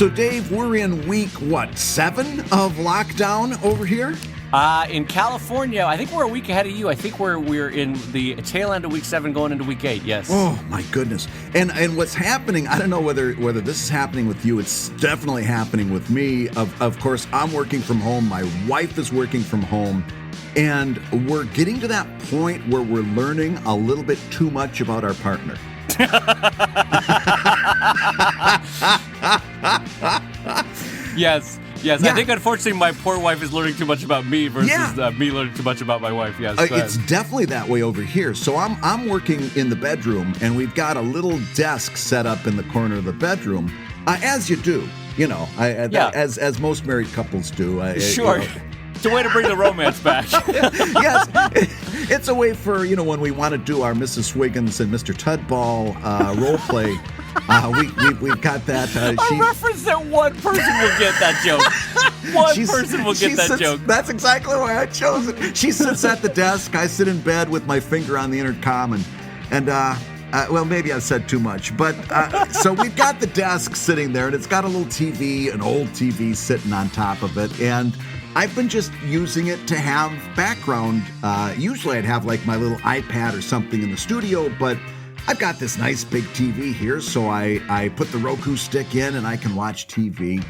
So, Dave, we're in week, 7 of lockdown over here? In California, I think we're a week ahead of you. I think we're in the tail end of week 7 going into week 8, yes. Oh, my goodness. And what's happening, I don't know whether this is happening with you. It's definitely happening with me. Of course, I'm working from home. My wife is working from home. And we're getting to that point where we're learning a little bit too much about our partner. Yes. Yeah. I think, unfortunately, my poor wife is learning too much about me versus me learning too much about my wife. Yes, it's definitely that way over here. So I'm working in the bedroom, and we've got a little desk set up in the corner of the bedroom, as you do, as most married couples do. Sure. It's a way to bring the romance back. Yes, it's a way for, when we want to do our Mrs. Swiggins and Mr. Tudball role play. We've got that. A reference that one person will get that joke. One person will get that joke. That's exactly why I chose it. She sits at the desk. I sit in bed with my finger on the intercom, and well, maybe I've said too much, but so we've got the desk sitting there, and it's got a little TV, an old TV sitting on top of it, and I've been just using it to have background. Usually I'd have like my little iPad or something in the studio, but I've got this nice big TV here, so I put the Roku stick in and I can watch TV.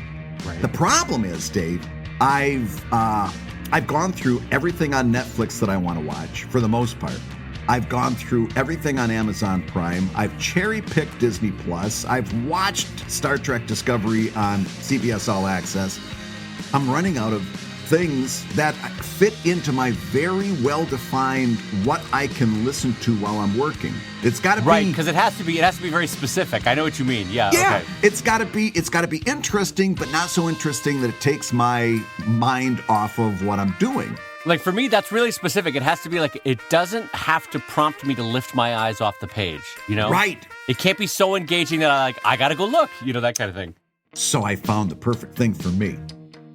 Right. The problem is, Dave, I've gone through everything on Netflix that I want to watch for the most part. I've gone through everything on Amazon Prime. I've cherry-picked Disney Plus. I've watched Star Trek Discovery on CBS All Access. I'm running out of things that fit into my very well-defined what I can listen to while I'm working. It's got to be right, because it has to be very specific. I know what you mean. Yeah. Okay. It's got to be interesting, but not so interesting that it takes my mind off of what I'm doing. Like for me, that's really specific. It has to be like, it doesn't have to prompt me to lift my eyes off the page. Right. It can't be so engaging that I gotta go look. That kind of thing. So I found the perfect thing for me.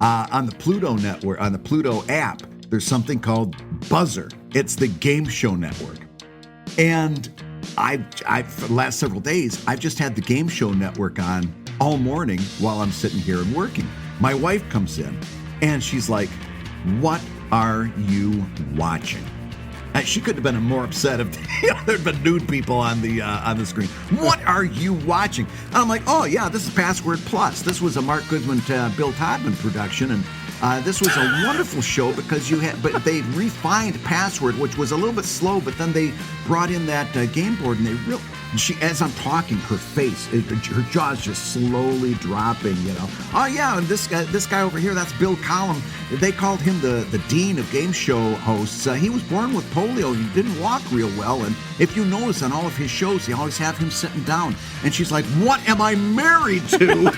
On the Pluto network, on the Pluto app, there's something called Buzzer. It's the game show network. And I for the last several days, I've just had the game show network on all morning while I'm sitting here and working. My wife comes in and she's like, "What are you watching?" She couldn't have been more upset if there'd been nude people on the screen. What are you watching? And I'm like, oh yeah, this is Password Plus. This was a Mark Goodman, Bill Todman production, and this was a wonderful show because but they refined Password, which was a little bit slow, but then they brought in that game board, and as I'm talking, her face, her jaw's just slowly dropping. Oh yeah, and this guy over here, that's Bill Collum. They called him the dean of game show hosts. He was born with polio. He didn't walk real well, and if you notice on all of his shows, they always have him sitting down. And she's like, "What am I married to?"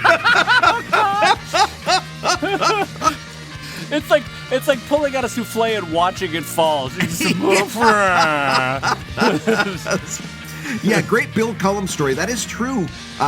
It's like pulling out a souffle and watching it fall. Yeah, great Bill Cullum story. That is true.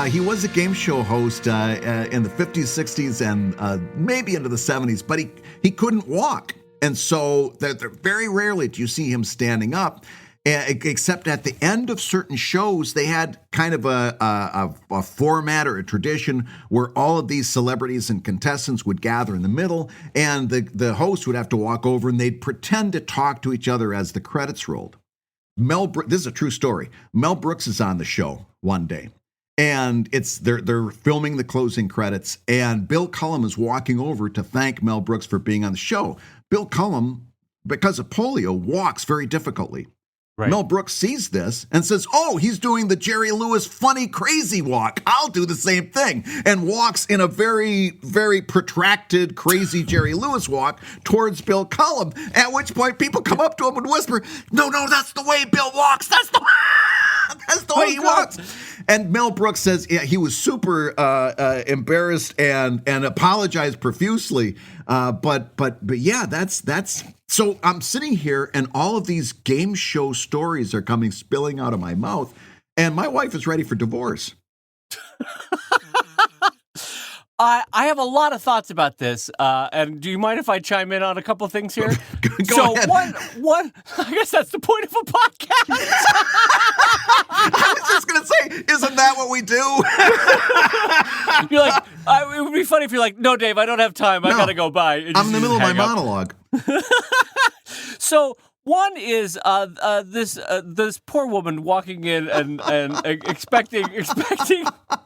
He was a game show host in the 50s, 60s, and maybe into the 70s, but he couldn't walk. And so very rarely do you see him standing up, except at the end of certain shows, they had kind of a format or a tradition where all of these celebrities and contestants would gather in the middle, and the host would have to walk over, and they'd pretend to talk to each other as the credits rolled. This is a true story. Mel Brooks is on the show one day, and they're filming the closing credits, and Bill Cullum is walking over to thank Mel Brooks for being on the show. Bill Cullum, because of polio, walks very difficultly. Right. Mel Brooks sees this and says, "Oh, he's doing the Jerry Lewis funny crazy walk. I'll do the same thing," and walks in a very, very protracted, crazy Jerry Lewis walk towards Bill Cullum, at which point people come up to him and whisper, No, that's the way Bill walks. That's the way he walks. And Mel Brooks says he was super embarrassed and apologized profusely. But yeah, that's. So I'm sitting here, and all of these game show stories are spilling out of my mouth, and my wife is ready for divorce. I have a lot of thoughts about this, and do you mind if I chime in on a couple things here? Go ahead. One, I guess that's the point of a podcast. I was just gonna say, isn't that what we do? You're like, it would be funny if you're like, no, Dave, I don't have time. I gotta go by. I'm in the middle of my monologue. So. One is this poor woman walking in and expecting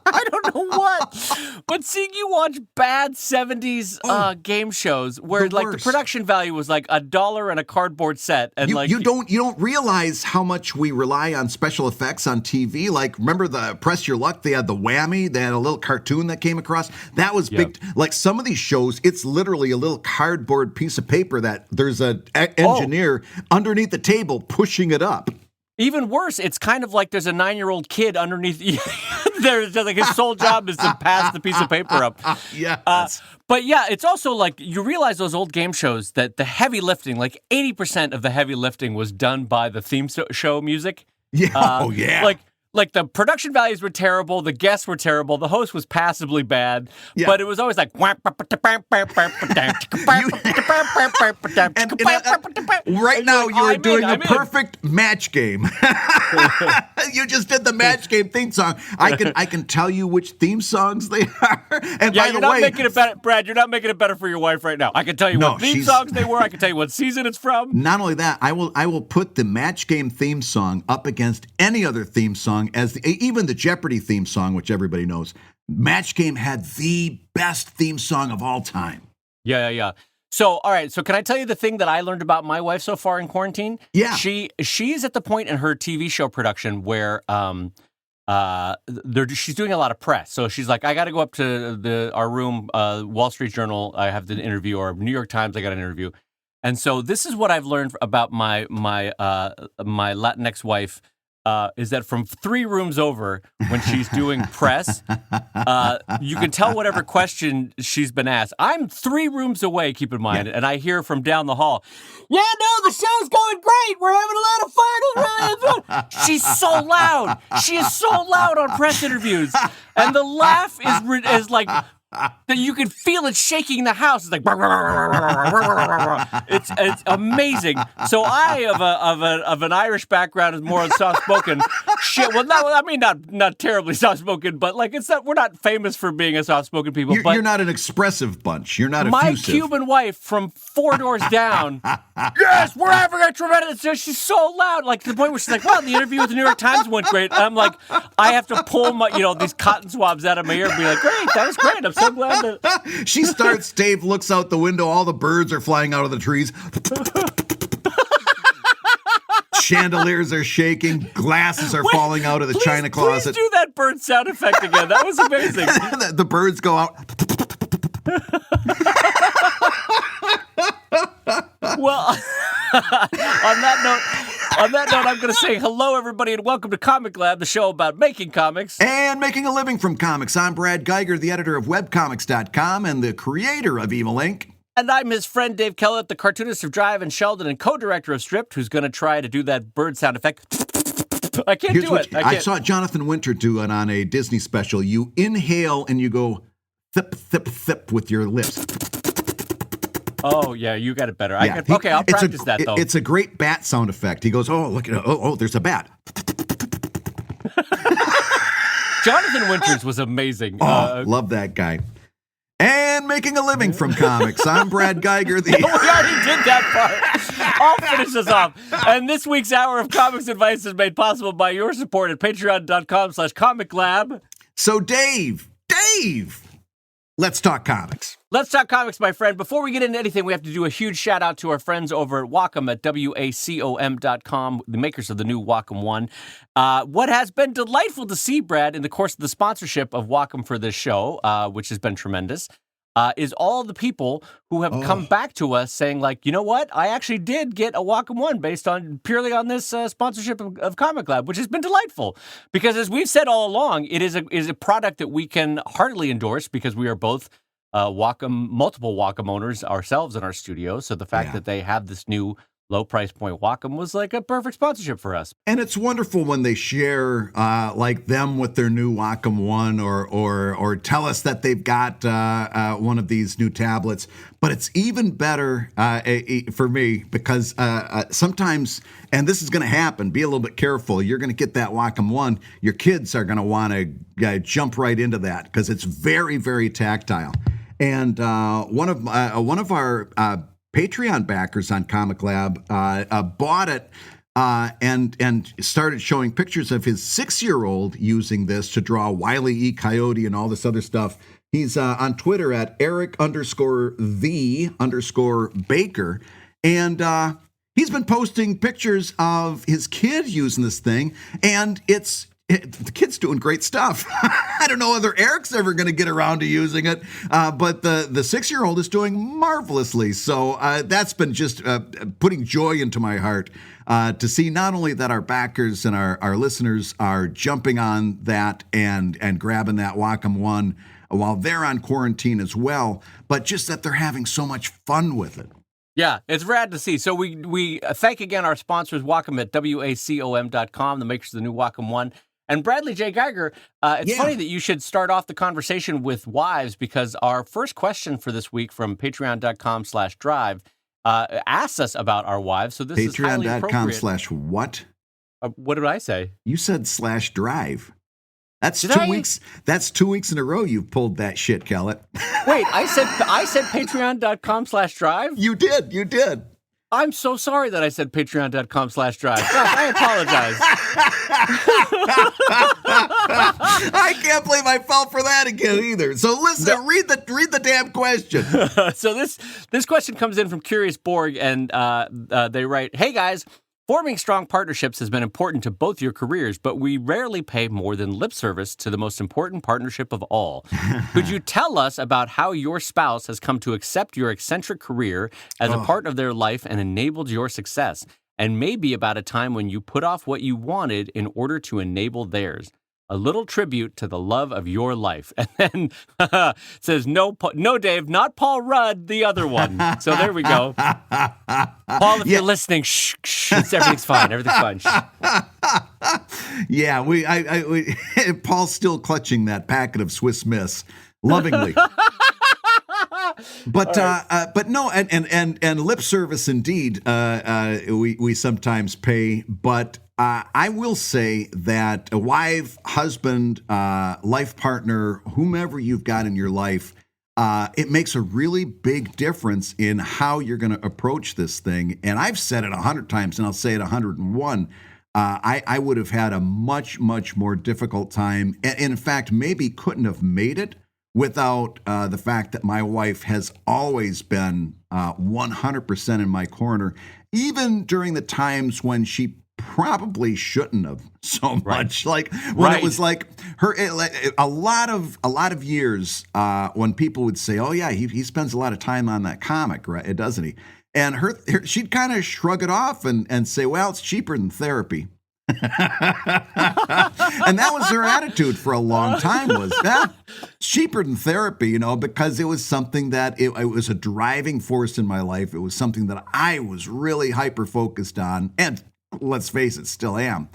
I don't know what, but seeing you watch bad 70s game shows where the production value was like $1 and a cardboard set, and you don't realize how much we rely on special effects on TV. Like, remember the Press Your Luck? They had the whammy. They had a little cartoon that came across. That was big. Like some of these shows, it's literally a little cardboard piece of paper that there's an engineer underneath the table pushing it up. Even worse, it's kind of like there's a 9-year-old kid underneath. There's just like his sole job is to pass the piece of paper up. But yeah, it's also like you realize those old game shows that the heavy lifting, like 80% of the heavy lifting was done by the theme show music. Yeah. Like the production values were terrible, the guests were terrible, the host was passably bad, but it was always like right now you're doing a perfect match game. You just did the match game theme song. I can tell you which theme songs they are. And by the way, making it better, Brad, you're not making it better for your wife right now. I can tell you what theme songs they were. I can tell you what season it's from. Not only that, I will put the match game theme song up against any other theme song. Even the Jeopardy theme song, which everybody knows. Match Game had the best theme song of all time. Yeah. So, all right. So, can I tell you the thing that I learned about my wife so far in quarantine? Yeah. She's at the point in her TV show production where she's doing a lot of press. So she's like, I got to go up to our room, Wall Street Journal. I have the interview, or New York Times. I got an interview. And so this is what I've learned about my Latinx wife. Is that from 3 rooms over when she's doing press, you can tell whatever question she's been asked. I'm 3 rooms away, keep in mind, and I hear from down the hall, yeah, no, the show's going great. We're having a lot of fun. It's really fun. She's so loud. She is so loud on press interviews. And the laugh is like... that you can feel it shaking the house. It's like it's amazing. So I of an Irish background is more soft spoken. Shit. Well, not terribly soft spoken, but like we're not famous for being a soft spoken people. You're not an expressive bunch. You're not my effusive. Cuban wife from 4 doors down. Yes, we're having a tremendous. She's so loud, like to the point where she's like, "Well, the interview with the New York Times went great." And I'm like, I have to pull my these cotton swabs out of my ear and be like, "Great, that was great. I'm so glad that." She starts, Dave looks out the window, all the birds are flying out of the trees. Chandeliers are shaking, glasses are falling out of the china closet. Please do that bird sound effect again. That was amazing. The birds go out. Well, on that note, I'm going to say hello, everybody, and welcome to ComicLab, the show about making comics. And making a living from comics. I'm Brad Geiger, the editor of webcomics.com and the creator of Evil Inc. And I'm his friend Dave Kellett, the cartoonist of Drive and Sheldon and co-director of Stripped, who's going to try to do that bird sound effect. I can't do it. I saw Jonathan Winter do it on a Disney special. You inhale and you go thip, thip, thip with your lips. Oh, yeah, you got it better. Okay, I'll practice that, though. It's a great bat sound effect. He goes, oh, look at it. Oh, there's a bat. Jonathan Winters was amazing. Love that guy. And making a living from comics. I'm Brad Geiger. We already did that part. I'll finish us off. And this week's hour of comics advice is made possible by your support at patreon.com/ComicLab. So, Dave, let's talk comics. Let's talk comics, my friend. Before we get into anything, we have to do a huge shout out to our friends over at Wacom at wacom.com, the makers of the new Wacom One. What has been delightful to see, Brad, in the course of the sponsorship of Wacom for this show, which has been tremendous, is all the people who have come back to us saying, like, you know what? I actually did get a Wacom One based on purely on this sponsorship of ComicLab, which has been delightful. Because as we've said all along, it is a product that we can heartily endorse because we are both multiple Wacom owners ourselves in our studio. So the fact that they have this new low price point Wacom was like a perfect sponsorship for us. And it's wonderful when they share like them with their new Wacom One, or tell us that they've got one of these new tablets. But it's even better for me because sometimes, and this is going to happen, be a little bit careful. You're going to get that Wacom One. Your kids are going to want to jump right into that because it's very, very tactile. And one of our Patreon backers on ComicLab bought it and started showing pictures of his 6-year-old using this to draw Wile E. Coyote and all this other stuff. He's on Twitter at Eric_the_Baker. And he's been posting pictures of his kid using this thing. And the kid's doing great stuff. I don't know whether Eric's ever going to get around to using it, but the 6-year-old is doing marvelously. So that's been just putting joy into my heart to see not only that our backers and our listeners are jumping on that and grabbing that Wacom One while they're on quarantine as well, but just that they're having so much fun with it. Yeah, it's rad to see. So we thank again our sponsors, Wacom at wacom.com, the makers of the new Wacom One. And Bradley J. Geiger, it's funny that you should start off the conversation with wives, because our first question for this week from patreon.com/drive asks us about our wives. So this is highly appropriate. Patreon.com/what? What did I say? You said /drive. That's 2 weeks. That's 2 weeks in a row you've pulled that shit, Kellett. Wait, I said patreon.com/drive? You did. I'm so sorry that I said patreon.com/drive. Gosh, I apologize. I can't believe I fell for that again either. So listen, read the damn question. So this question comes in from Curious Borg, and they write, "Hey guys, forming strong partnerships has been important to both your careers, but we rarely pay more than lip service to the most important partnership of all. Could you tell us about how your spouse has come to accept your eccentric career as a part of their life and enabled your success? And maybe about a time when you put off what you wanted in order to enable theirs. A little tribute to the love of your life." And then says, no, Dave, not Paul Rudd, the other one. So there we go. Paul, if you're listening, shh, everything's fine. Shh. Yeah, Paul's still clutching that packet of Swiss Miss lovingly. But no, and lip service indeed. We sometimes pay, but I will say that a wife, husband, life partner, whomever you've got in your life, it makes a really big difference in how you're going to approach this thing. And I've said it 100 times, and I'll say it 101. I would have had a much, much more difficult time, and in fact, maybe couldn't have made it without the fact that my wife has always been 100% in my corner, even during the times when she probably shouldn't have so much. Like when it was like a lot of years when people would say, "Oh yeah, he spends a lot of time on that comic, right? Doesn't he?" And she'd kind of shrug it off and say, "Well, it's cheaper than therapy." And that was her attitude for a long time, was that cheaper than therapy, because it was something that it was a driving force in my life. It was something that I was really hyper focused on, and let's face it, still am.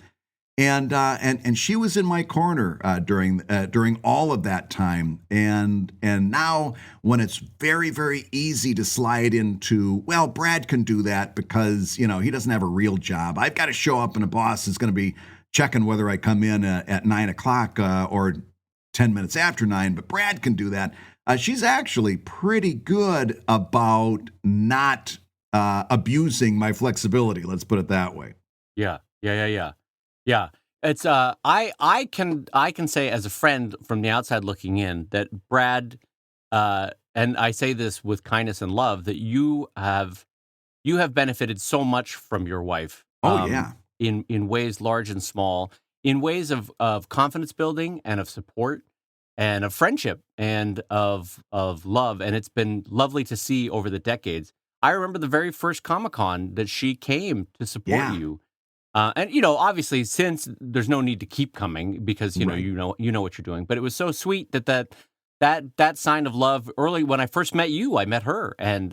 And she was in my corner during all of that time. And now when it's very, very easy to slide into, well, Brad can do that because, he doesn't have a real job. I've got to show up and a boss is going to be checking whether I come in at 9 o'clock or 10 minutes after 9, but Brad can do that. She's actually pretty good about not abusing my flexibility. Let's put it that way. Yeah. It's I can say as a friend from the outside looking in that Brad, and I say this with kindness and love, that you have benefited so much from your wife. In ways large and small, in ways of confidence building and of support and of friendship and of love, and it's been lovely to see over the decades. I remember the very first Comic-Con that she came to support you. And obviously, since there's no need to keep coming because you know what you're doing. But it was so sweet that sign of love early when I first met you. I met her, and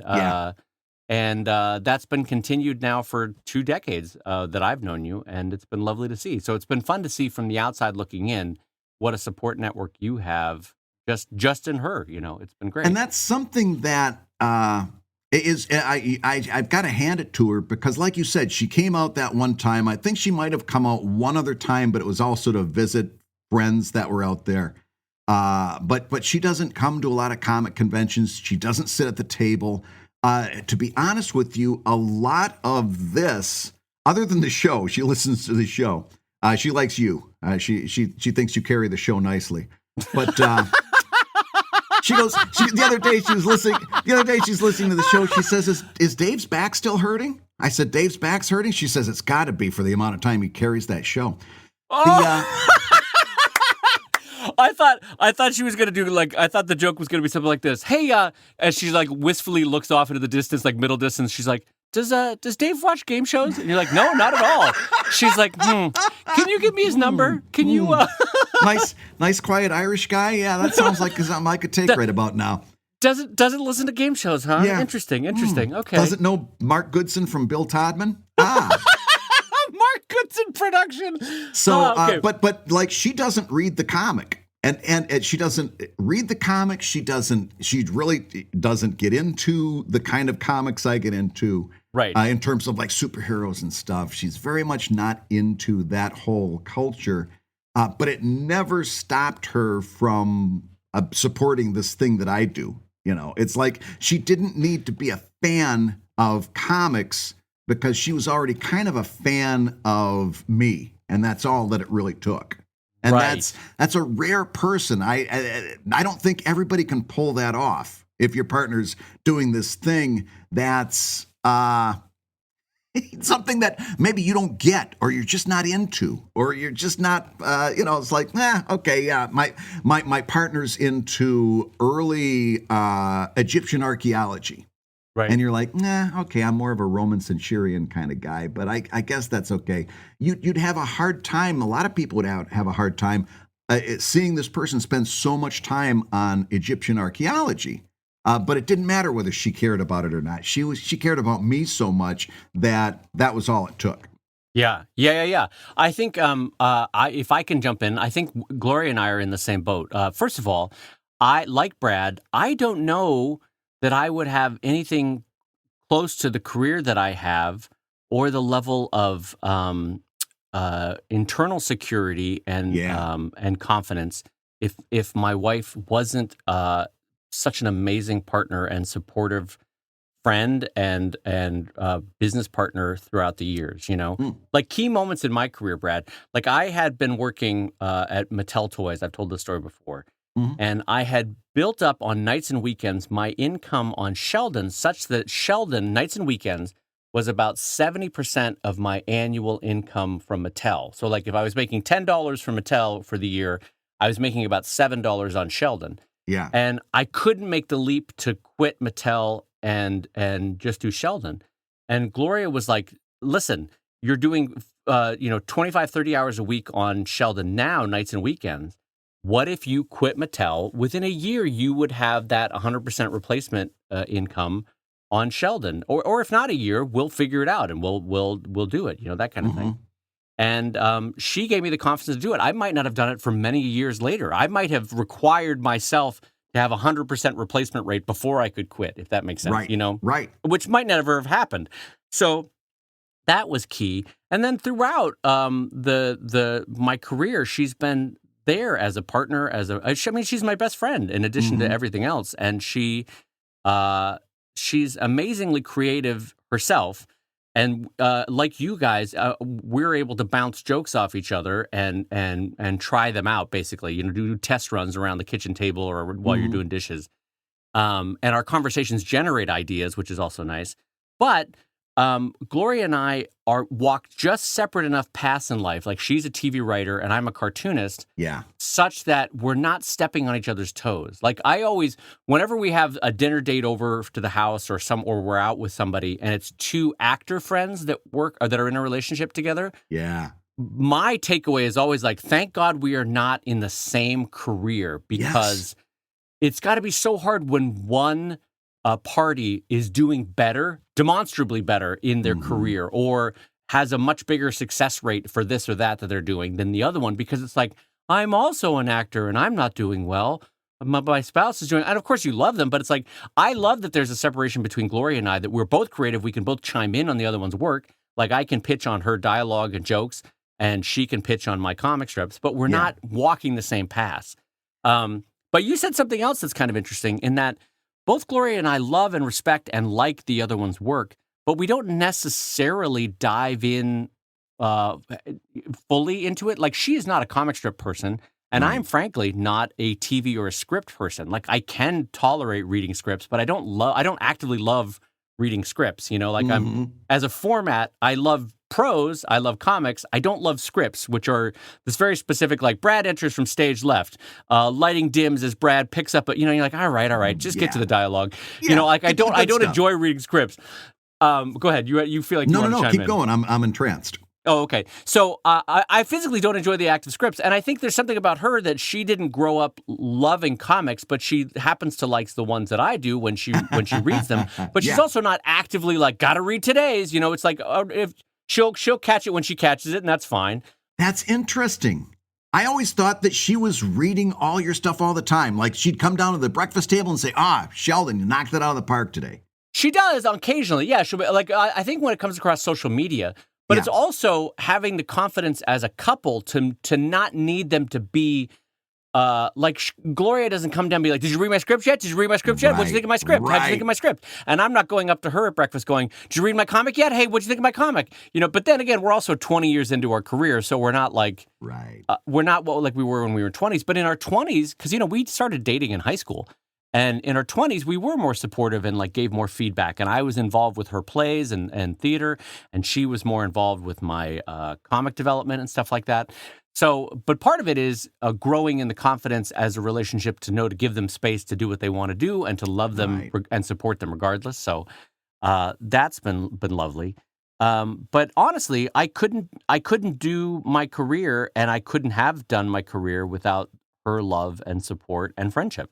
And that's been continued now for 2 decades that I've known you, and it's been lovely to see. So it's been fun to see from the outside looking in what a support network you have just in her. It's been great. And that's something that I've got to hand it to her, because like you said, she came out that one time. I think she might have come out one other time, but it was also to visit friends that were out there. But she doesn't come to a lot of comic conventions. She doesn't sit at the table. To be honest with you, a lot of this, other than the show, she listens to the show. She likes you. She thinks you carry the show nicely. But the other day she's listening to the show. She says, "Is Dave's back still hurting?" I said, "Dave's back's hurting." She says, "It's got to be for the amount of time he carries that show." I thought she was gonna do I thought the joke was gonna be something like this. Hey, as she wistfully looks off into the distance, middle distance, she's like, Does Dave watch game shows? And you're like, no, not at all. She's like, can you give me his number? Can you? Nice, quiet Irish guy. Yeah, that sounds like something I could take right about now. Doesn't listen to game shows, huh? Yeah. Interesting. Okay. Doesn't know Mark Goodson from Bill Todman? Mark Goodson production. So, okay. but she doesn't read the comic. And she doesn't read the comics. She really doesn't get into the kind of comics I get into. Right. In terms of superheroes and stuff. She's very much not into that whole culture. But it never stopped her from supporting this thing that I do. It's like she didn't need to be a fan of comics, because she was already kind of a fan of me. And that's all that it really took. And right. that's a rare person. I don't think everybody can pull that off. If your partner's doing this thing that's something that maybe you don't get, or you're just not into, or you're just not, it's like, okay, yeah, my partner's into early Egyptian archaeology. Right. And you're like, okay, I'm more of a Roman centurion kind of guy, but I guess that's okay. You'd have a hard time. A lot of people would have a hard time seeing this person spend so much time on Egyptian archaeology. But it didn't matter whether she cared about it or not. She cared about me so much that was all it took. Yeah. I think if I can jump in, I think Gloria and I are in the same boat. First of all, like Brad, I don't know that I would have anything close to the career that I have, or the level of internal security and confidence if my wife wasn't such an amazing partner and supportive friend and business partner throughout the years. Like key moments in my career, Brad. Like I had been working at Mattel Toys. I've told this story before. Mm-hmm. And I had built up on nights and weekends my income on Sheldon, such that Sheldon, nights and weekends, was about 70% of my annual income from Mattel. So like if I was making $10 from Mattel for the year, I was making about $7 on Sheldon. Yeah. And I couldn't make the leap to quit Mattel and just do Sheldon. And Gloria was like, listen, you're doing 25, 30 hours a week on Sheldon now, nights and weekends. What if you quit Mattel? Within a year, you would have that 100% replacement income on Sheldon. Or if not a year, we'll figure it out and we'll do it, that kind of thing. And she gave me the confidence to do it. I might not have done it for many years later. I might have required myself to have 100% replacement rate before I could quit, if that makes sense. Right. Right. Which might never have happened. So that was key. And then throughout my career, she's been there as a partner, she's my best friend in addition to everything else. And she's amazingly creative herself. And like you guys, we're able to bounce jokes off each other and try them out, basically. Do test runs around the kitchen table or while you're doing dishes. And our conversations generate ideas, which is also nice. But Gloria and I walk just separate enough paths in life. Like she's a TV writer and I'm a cartoonist. Yeah. Such that we're not stepping on each other's toes. Like I always, whenever we have a dinner date over to the house or we're out with somebody and it's two actor friends that work or that are in a relationship together. Yeah. My takeaway is always like, thank God we are not in the same career, because it's got to be so hard when one party is doing better, demonstrably better in their career, or has a much bigger success rate for this or that they're doing than the other one, because it's like, I'm also an actor and I'm not doing well. My spouse is doing, and of course you love them, but it's like, I love that there's a separation between Gloria and I, that we're both creative. We can both chime in on the other one's work. Like, I can pitch on her dialogue and jokes, and she can pitch on my comic strips, but we're not walking the same path. But you said something else that's kind of interesting, in that both Gloria and I love and respect and like the other one's work, but we don't necessarily dive in fully into it. Like, she is not a comic strip person, and I'm frankly not a TV or a script person. Like, I can tolerate reading scripts, but I don't actively love reading scripts. You know, like I'm, as a format, I love prose, I love comics. I don't love scripts, which are this very specific, like, Brad enters from stage left, lighting dims as Brad picks up, you're like, all right, just get to the dialogue. You know, like, I don't enjoy reading scripts. Go ahead. You feel like you want to chime in. Keep going. I'm entranced. Oh, okay. So I physically don't enjoy the act of scripts, and I think there's something about her that she didn't grow up loving comics, but she happens to like the ones that I do when she reads them. But she's also not actively like, gotta read today's. You know, it's like, if she'll catch it when she catches it, and that's fine. That's interesting. I always thought that she was reading all your stuff all the time. Like, she'd come down to the breakfast table and say, Sheldon, you knocked it out of the park today. She does occasionally. Yeah, she'll be like, I think when it comes across social media. But it's also having the confidence as a couple to not need them to be like, Gloria doesn't come down and be like, did you read my script yet? Did you read my script yet? What'd you think of my script? How'd you think of my script? And I'm not going up to her at breakfast going, did you read my comic yet? Hey, what'd you think of my comic? You know, but then again, we're also 20 years into our career, so we're not like, we're not like we were when we were 20s. But in our 20s, because, you know, we started dating in high school. And in our 20s, we were more supportive and like gave more feedback. And I was involved with her plays and theater, and she was more involved with my comic development and stuff like that. So, but part of it is growing in the confidence as a relationship to know to give them space to do what they want to do and to love them and support them regardless. So that's been lovely. But honestly, I couldn't do my career, and I couldn't have done my career without her love and support and friendship.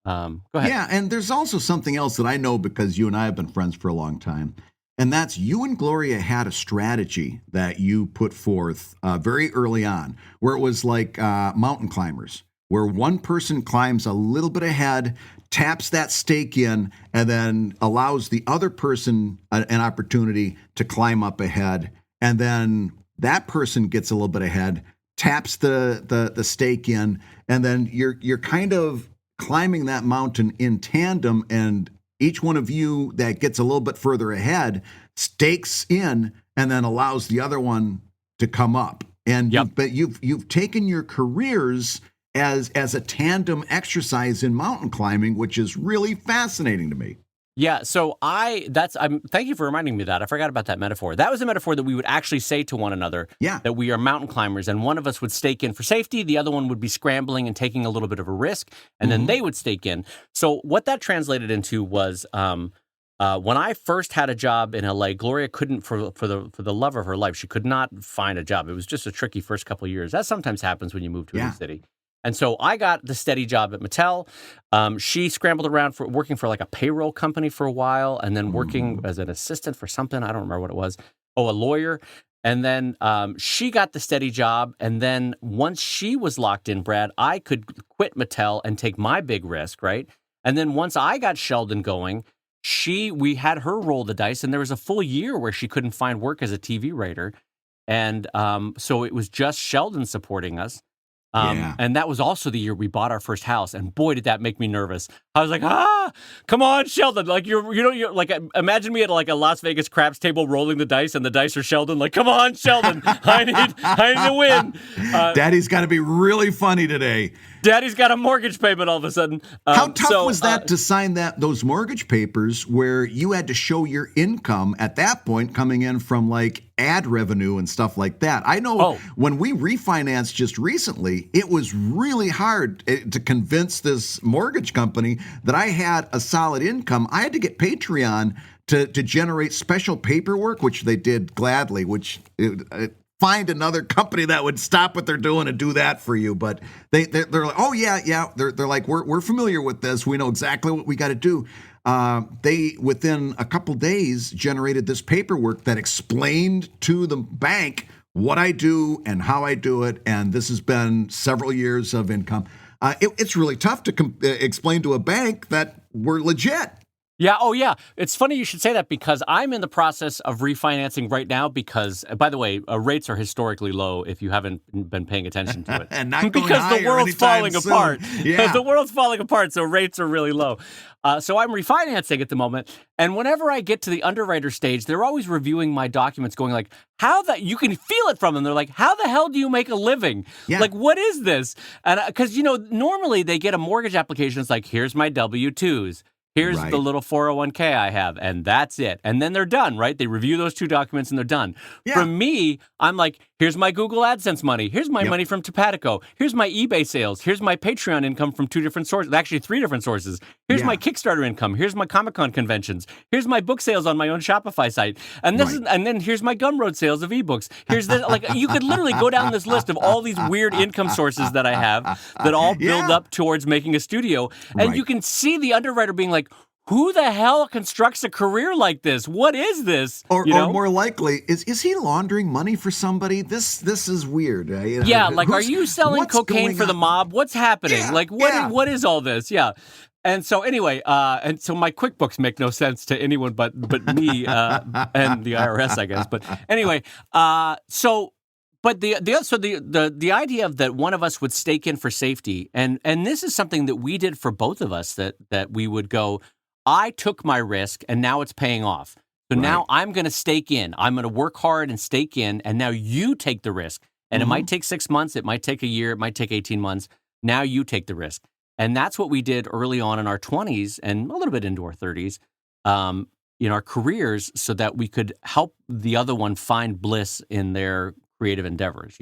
Go ahead. Yeah, and there's also something else that I know because you and I have been friends for a long time, and that's you and Gloria had a strategy that you put forth very early on, where it was like mountain climbers, where one person climbs a little bit ahead, taps that stake in, and then allows the other person an opportunity to climb up ahead, and then that person gets a little bit ahead, taps the stake in, and then you're kind of climbing that mountain in tandem, and each one of you that gets a little bit further ahead stakes in and then allows the other one to come up. And but you've taken your careers as a tandem exercise in mountain climbing, which is really fascinating to me. Yeah, so thank you for reminding me of that. I forgot about that metaphor. That was a metaphor that we would actually say to one another, that we are mountain climbers, and one of us would stake in for safety, the other one would be scrambling and taking a little bit of a risk, and then they would stake in. So what that translated into was when I first had a job in LA, Gloria couldn't, for the love of her life, she could not find a job. It was just a tricky first couple of years. That sometimes happens when you move to a new city. And so I got the steady job at Mattel. She scrambled around working for like a payroll company for a while, and then working as an assistant for something. I don't remember what it was. Oh, a lawyer. And then she got the steady job. And then once she was locked in, Brad, I could quit Mattel and take my big risk, right? And then once I got Sheldon going, we had her roll the dice, and there was a full year where she couldn't find work as a TV writer. And so it was just Sheldon supporting us. And that was also the year we bought our first house, and boy, did that make me nervous. I was like, come on, Sheldon. Like, you're like, imagine me at like a Las Vegas craps table rolling the dice, and the dice are Sheldon. Like, come on, Sheldon. I need to win. Daddy's got to be really funny today. Daddy's got a mortgage payment all of a sudden. How tough was that to sign those mortgage papers where you had to show your income at that point coming in from like ad revenue and stuff like that? I know when we refinanced just recently, it was really hard to convince this mortgage company that I had a solid income. I had to get Patreon to generate special paperwork, which they did gladly, which find another company that would stop what they're doing and do that for you. But they're like, oh yeah. They're like, we're familiar with this. We know exactly what we got to do. they, within a couple days, generated this paperwork that explained to the bank what I do and how I do it. And this has been several years of income. It's really tough to explain to a bank that we're legit. Yeah. Oh, yeah. It's funny you should say that because I'm in the process of refinancing right now because, by the way, rates are historically low if you haven't been paying attention to it. And not going because the world's falling soon. apart. Yeah. The world's falling apart, so rates are really low. So I'm refinancing at the moment. And whenever I get to the underwriter stage, they're always reviewing my documents going like, you can feel it from them. They're like, how the hell do you make a living? Yeah. Like, what is this? And because, normally they get a mortgage application. It's like, here's my W-2s. Here's Right. the little 401k I have, and that's it. And then they're done, right? They review those two documents and they're done. Yeah. For me, I'm like, here's my Google AdSense money. Here's my money from Topatico. Here's my eBay sales. Here's my Patreon income from 2 different sources, actually 3 different sources. Here's my Kickstarter income. Here's my Comic-Con conventions. Here's my book sales on my own Shopify site. And and then here's my Gumroad sales of ebooks. Here's you could literally go down this list of all these weird income sources that I have that all build up towards making a studio. And you can see the underwriter being like, who the hell constructs a career like this? What is this? Or more likely, is he laundering money for somebody? This is weird. Yeah, like, are you selling cocaine for the mob? What's happening? Yeah, what is all this? Yeah. And so anyway, and so my QuickBooks make no sense to anyone but me and the IRS, I guess. But anyway, But the idea of that one of us would stake in for safety, and this is something that we did for both of us, that we would go, I took my risk and now it's paying off. So now I'm going to stake in. I'm going to work hard and stake in, and now you take the risk. And it might take 6 months, it might take a year, it might take 18 months. Now you take the risk. And that's what we did early on in our 20s and a little bit into our 30s. In our careers, so that we could help the other one find bliss in their creative endeavors,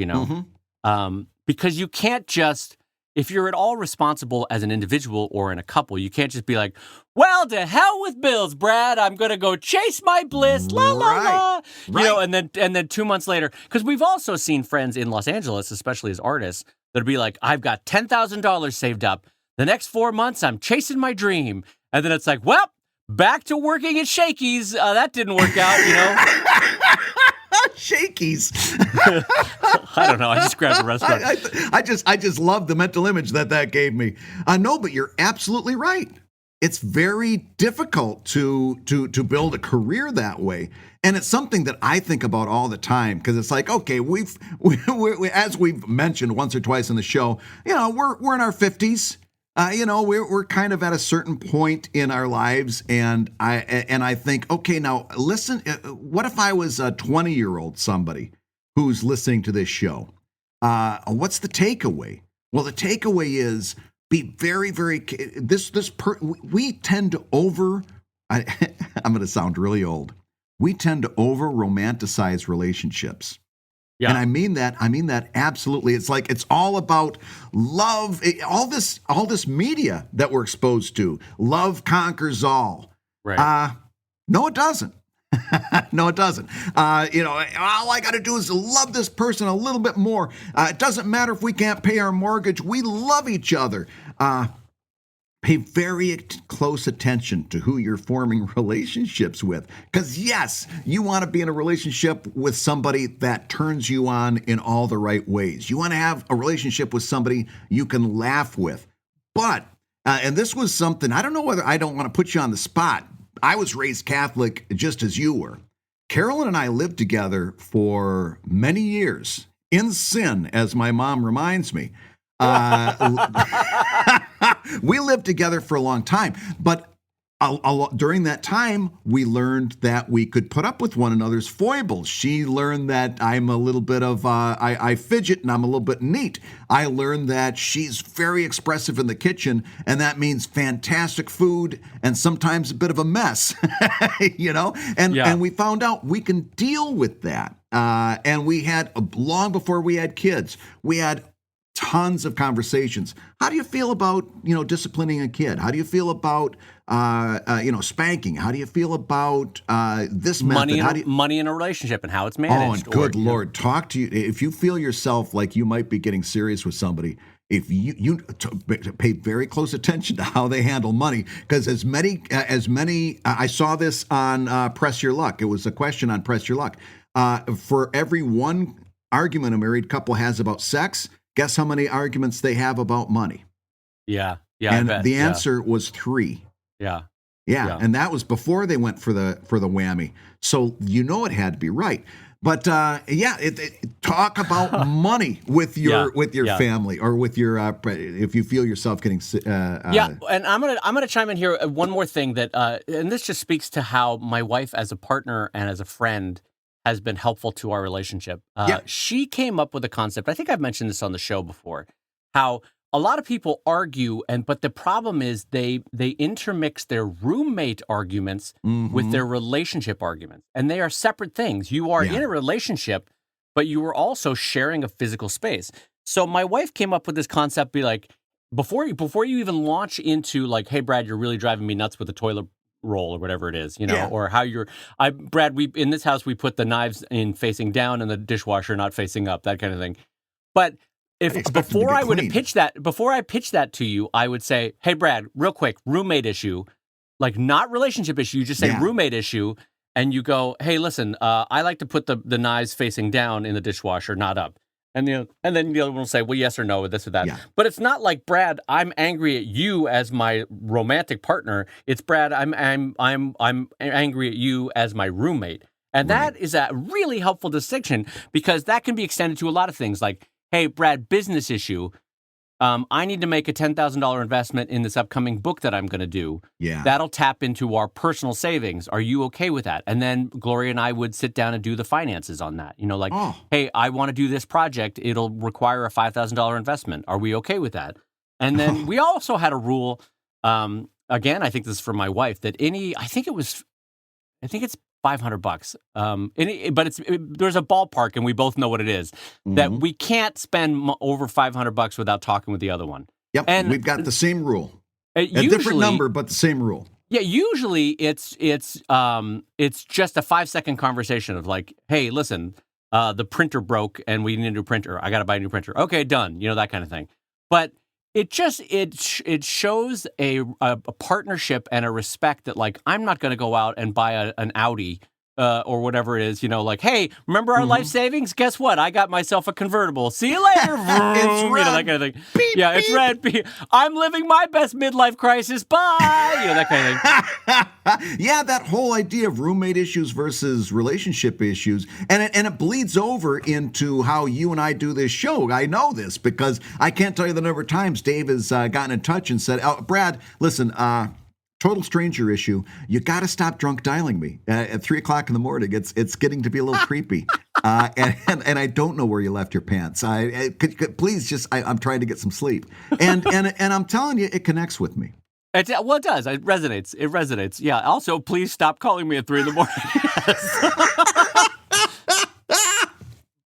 because you can't just, if you're at all responsible as an individual or in a couple, you can't just be like, well, to hell with bills, Brad. I'm going to go chase my bliss, la, la, la. Right. And then 2 months later, because we've also seen friends in Los Angeles, especially as artists, that'll be like, I've got $10,000 saved up. The next 4 months, I'm chasing my dream. And then it's like, well, back to working at Shakey's. That didn't work out, Shakey's. I don't know. I just grabbed a restaurant. I just love the mental image that gave me. No, but you're absolutely right. It's very difficult to build a career that way. And it's something that I think about all the time, because it's like, okay, we as we've mentioned once or twice in the show, we're in our 50s. We're kind of at a certain point in our lives, and I think, okay, now listen. What if I was a 20-year-old somebody who's listening to this show? What's the takeaway? Well, the takeaway is be very, very. We tend to I'm going to sound really old. We tend to over romanticize relationships. Yeah. And I mean that absolutely. It's like, it's all about love. All this media that we're exposed to. Love conquers all. Right. No, it doesn't. No, it doesn't. All I got to do is love this person a little bit more. It doesn't matter if we can't pay our mortgage. We love each other. Pay very close attention to who you're forming relationships with. Because, yes, you want to be in a relationship with somebody that turns you on in all the right ways. You want to have a relationship with somebody you can laugh with. But, and this was something, I don't know whether, I don't want to put you on the spot. I was raised Catholic just as you were. Carolyn and I lived together for many years, in sin, as my mom reminds me. We lived together for a long time, but during that time, we learned that we could put up with one another's foibles. She learned that I'm a little bit of, I fidget and I'm a little bit neat. I learned that she's very expressive in the kitchen, and that means fantastic food and sometimes a bit of a mess, And we found out we can deal with that. And we had, long before we had kids, we had tons of conversations. How do you feel about, disciplining a kid? How do you feel about, spanking? How do you feel about this method? Money in a relationship and how it's managed? Oh, and good Lord, talk to you. If you feel yourself like you might be getting serious with somebody, if pay very close attention to how they handle money, because as many I saw this on Press Your Luck. It was a question on Press Your Luck. For every one argument a married couple has about sex, guess how many arguments they have about money? Yeah, and the answer was 3. Yeah, and that was before they went for the whammy. So it had to be right. But talk about money with your family, or with your if you feel yourself getting and I'm gonna chime in here. One more thing that and this just speaks to how my wife, as a partner and as a friend, has been helpful to our relationship. She came up with a concept. I think I've mentioned this on the show before. How a lot of people argue, but the problem is they intermix their roommate arguments with their relationship arguments, and they are separate things. You are in a relationship, but you are also sharing a physical space. So my wife came up with this concept: be like, before you even launch into like, hey Brad, you're really driving me nuts with the toilet roll or whatever it is, or how Brad, we in this house we put the knives in facing down and the dishwasher not facing up, that kind of thing. But before I pitch that to you, I would say, hey, Brad, real quick, roommate issue, like not relationship issue. You just say roommate issue, and you go, hey, listen, I like to put the knives facing down in the dishwasher, not up. And then the other one will say, well, yes or no, or this or that. Yeah. But it's not like, Brad, I'm angry at you as my romantic partner. It's, Brad, I'm angry at you as my roommate. And that is a really helpful distinction, because that can be extended to a lot of things, like, hey, Brad, business issue. I need to make a $10,000 investment in this upcoming book that I'm going to do. Yeah. That'll tap into our personal savings. Are you okay with that? And then Gloria and I would sit down and do the finances on that. Hey, I want to do this project. It'll require a $5,000 investment. Are we okay with that? And then we also had a rule, again, I think this is for my wife, that I think it's $500. But there's a ballpark, and we both know what it is, that we can't spend over $500 without talking with the other one. Yep, and we've got the same rule. A different number, but the same rule. Yeah, usually it's just a 5-second conversation of like, hey, listen, the printer broke and we need a new printer. I got to buy a new printer. Okay, done. That kind of thing. But it shows a partnership and a respect that, like, I'm not going to go out and buy an Audi or whatever it is, like, hey, remember our life savings? Guess what? I got myself a convertible. See you later. It's red. That kind of thing. Beep, yeah, beep. It's red. Beep. I'm living my best midlife crisis. Bye. That kind of thing. Yeah, that whole idea of roommate issues versus relationship issues, and it bleeds over into how you and I do this show. I know this because I can't tell you the number of times Dave has gotten in touch and said, oh, Brad, listen, total stranger issue. You got to stop drunk dialing me at 3:00 in the morning. It's getting to be a little creepy, and I don't know where you left your pants. Please I'm trying to get some sleep, and I'm telling you, it connects with me. It does. It resonates. Yeah. Also, please stop calling me at 3 a.m.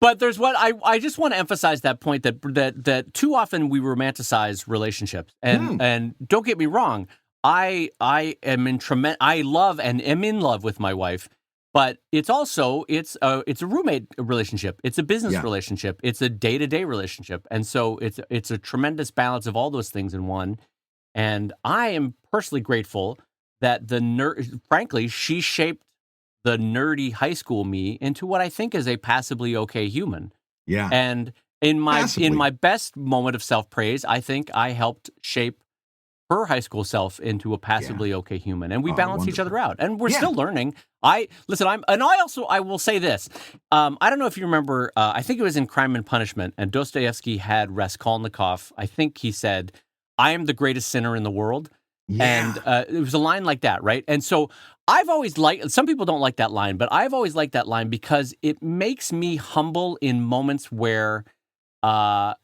But there's what I just want to emphasize that point that too often we romanticize relationships, and don't get me wrong. I love and am in love with my wife, but it's a roommate relationship. It's a business relationship. It's a day-to-day relationship. And so it's a tremendous balance of all those things in one. And I am personally grateful that frankly, she shaped the nerdy high school me into what I think is a passably okay human. Yeah. And in my best moment of self-praise, I think I helped shape her high school self into a passably okay human, and we balance each other out, and we're still learning. I will say this. I don't know if you remember. I think it was in Crime and Punishment, and Dostoevsky had Raskolnikov. I think he said, "I am the greatest sinner in the world," and it was a line like that, right? And so I've always liked. Some people don't like that line, but I've always liked that line because it makes me humble in moments where other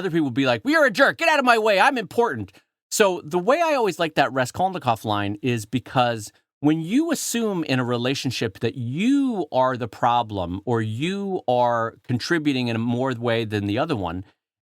people would be like, "You're a jerk. Get out of my way. I'm important." So the way I always like that Raskolnikov line is because when you assume in a relationship that you are the problem or you are contributing in a more way than the other one,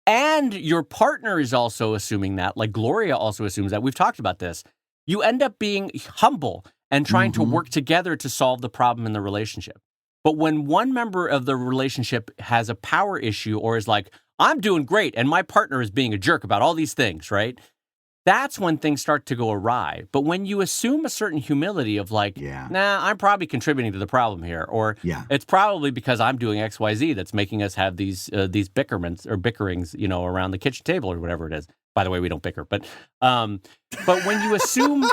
and your partner is also assuming that, like Gloria also assumes that, we've talked about this, you end up being humble and trying to work together to solve the problem in the relationship. But when one member of the relationship has a power issue or is like, I'm doing great, and my partner is being a jerk about all these things, right? That's when things start to go awry. But when you assume a certain humility of like, nah, I'm probably contributing to the problem here, or it's probably because I'm doing X, Y, Z that's making us have these bickerings, around the kitchen table or whatever it is. By the way, we don't bicker, but when you assume,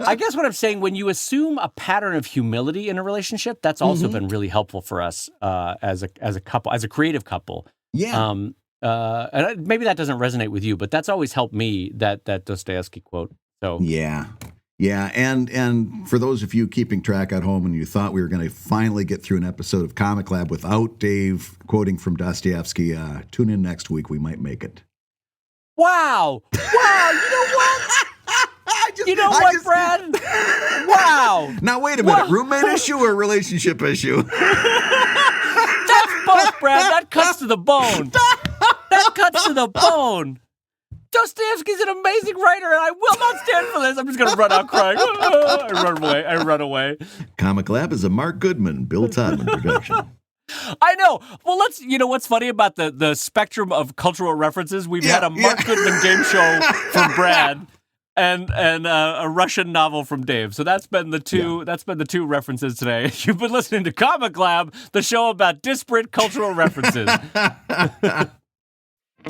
I guess what I'm saying, when you assume a pattern of humility in a relationship, that's also been really helpful for us as a couple, as a creative couple. Yeah. And maybe that doesn't resonate with you, but that's always helped me, that Dostoevsky quote. So yeah. And for those of you keeping track at home and you thought we were going to finally get through an episode of Comic Lab without Dave quoting from Dostoevsky, tune in next week. We might make it. Wow. You know what? Brad? Wow. Now, wait a minute. Roommate issue or relationship issue? That's both, Brad. That cuts to the bone. Dostoevsky's an amazing writer, and I will not stand for this. I'm just going to run out crying. I run away. Comic Lab is a Mark Goodman, Bill Todman production. I know. Well, what's funny about the spectrum of cultural references? We've had a Mark Goodman game show from Brad and a Russian novel from Dave. So that's been the two. That's been the two references today. You've been listening to Comic Lab, the show about disparate cultural references.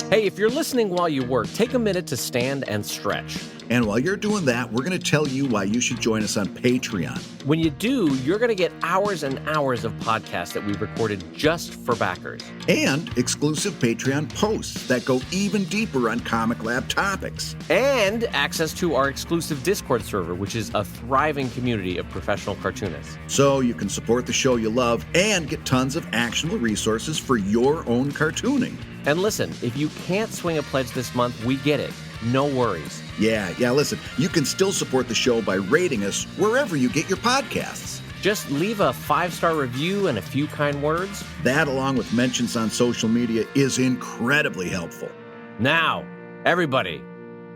Hey, if you're listening while you work, take a minute to stand and stretch. And while you're doing that, we're going to tell you why you should join us on Patreon. When you do, you're going to get hours and hours of podcasts that we've recorded just for backers. And exclusive Patreon posts that go even deeper on Comic Lab topics. And access to our exclusive Discord server, which is a thriving community of professional cartoonists. So you can support the show you love and get tons of actionable resources for your own cartooning. And listen, if you can't swing a pledge this month, we get it. No worries. Yeah, listen, you can still support the show by rating us wherever you get your podcasts. Just leave a 5-star review and a few kind words. That, along with mentions on social media, is incredibly helpful. Now, everybody,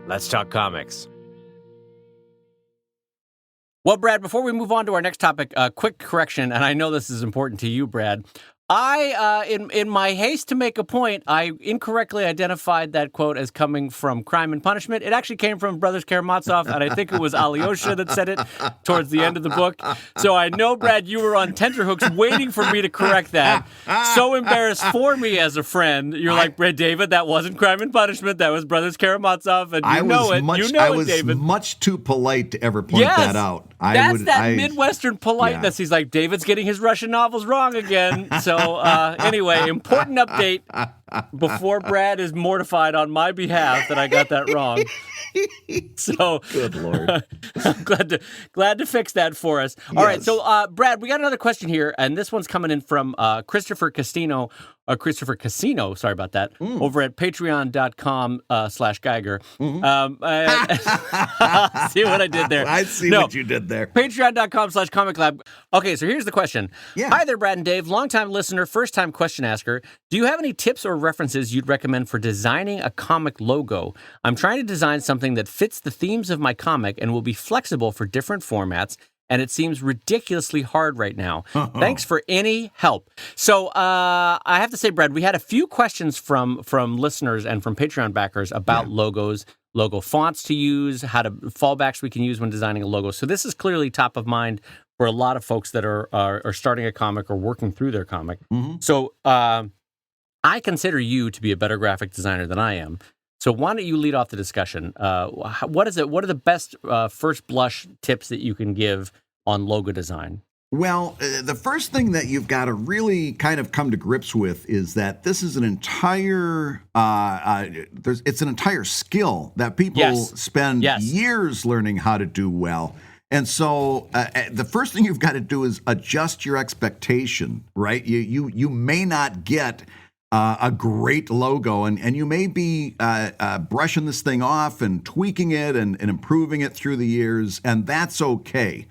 let's talk comics. Well, Brad, before we move on to our next topic, a quick correction, and I know this is important to you, Brad. In my haste to make a point, I incorrectly identified that quote as coming from Crime and Punishment. It actually came from Brothers Karamazov, and I think it was Alyosha that said it towards the end of the book. So I know, Brad, you were on tenterhooks waiting for me to correct that. So embarrassed for me as a friend. You're like, Brad, David, that wasn't Crime and Punishment. That was Brothers Karamazov, and you know it, David. I was much too polite to ever point that out. That's Midwestern politeness. Yeah. He's like, David's getting his Russian novels wrong again. So anyway, important update before Brad is mortified on my behalf that I got that wrong. So good Lord. I'm glad to fix that for us. All right. So Brad, we got another question here, and this one's coming in from Christopher Casino, sorry about that, over at patreon.com/Geiger. See what I did there? I see what you did there. Patreon.com/ComicLab. Okay, so here's the question. Yeah. Hi there, Brad and Dave. Longtime listener, first-time question asker. Do you have any tips or references you'd recommend for designing a comic logo? I'm trying to design something that fits the themes of my comic and will be flexible for different formats, and it seems ridiculously hard right now. Thanks for any help. So I have to say, Brad, we had a few questions from listeners and from Patreon backers about logos, logo fonts to use, fallbacks we can use when designing a logo. So this is clearly top of mind for a lot of folks that are starting a comic or working through their comic. Mm-hmm. So I consider you to be a better graphic designer than I am. So why don't you lead off the discussion? What are the best first blush tips that you can give on logo design? Well, the first thing that you've got to really kind of come to grips with is that this is an entire it's an entire skill that people spend years learning how to do well. And so the first thing you've got to do is adjust your expectation, right? You may not get a great logo, and you may be brushing this thing off and tweaking it and improving it through the years, and that's okay.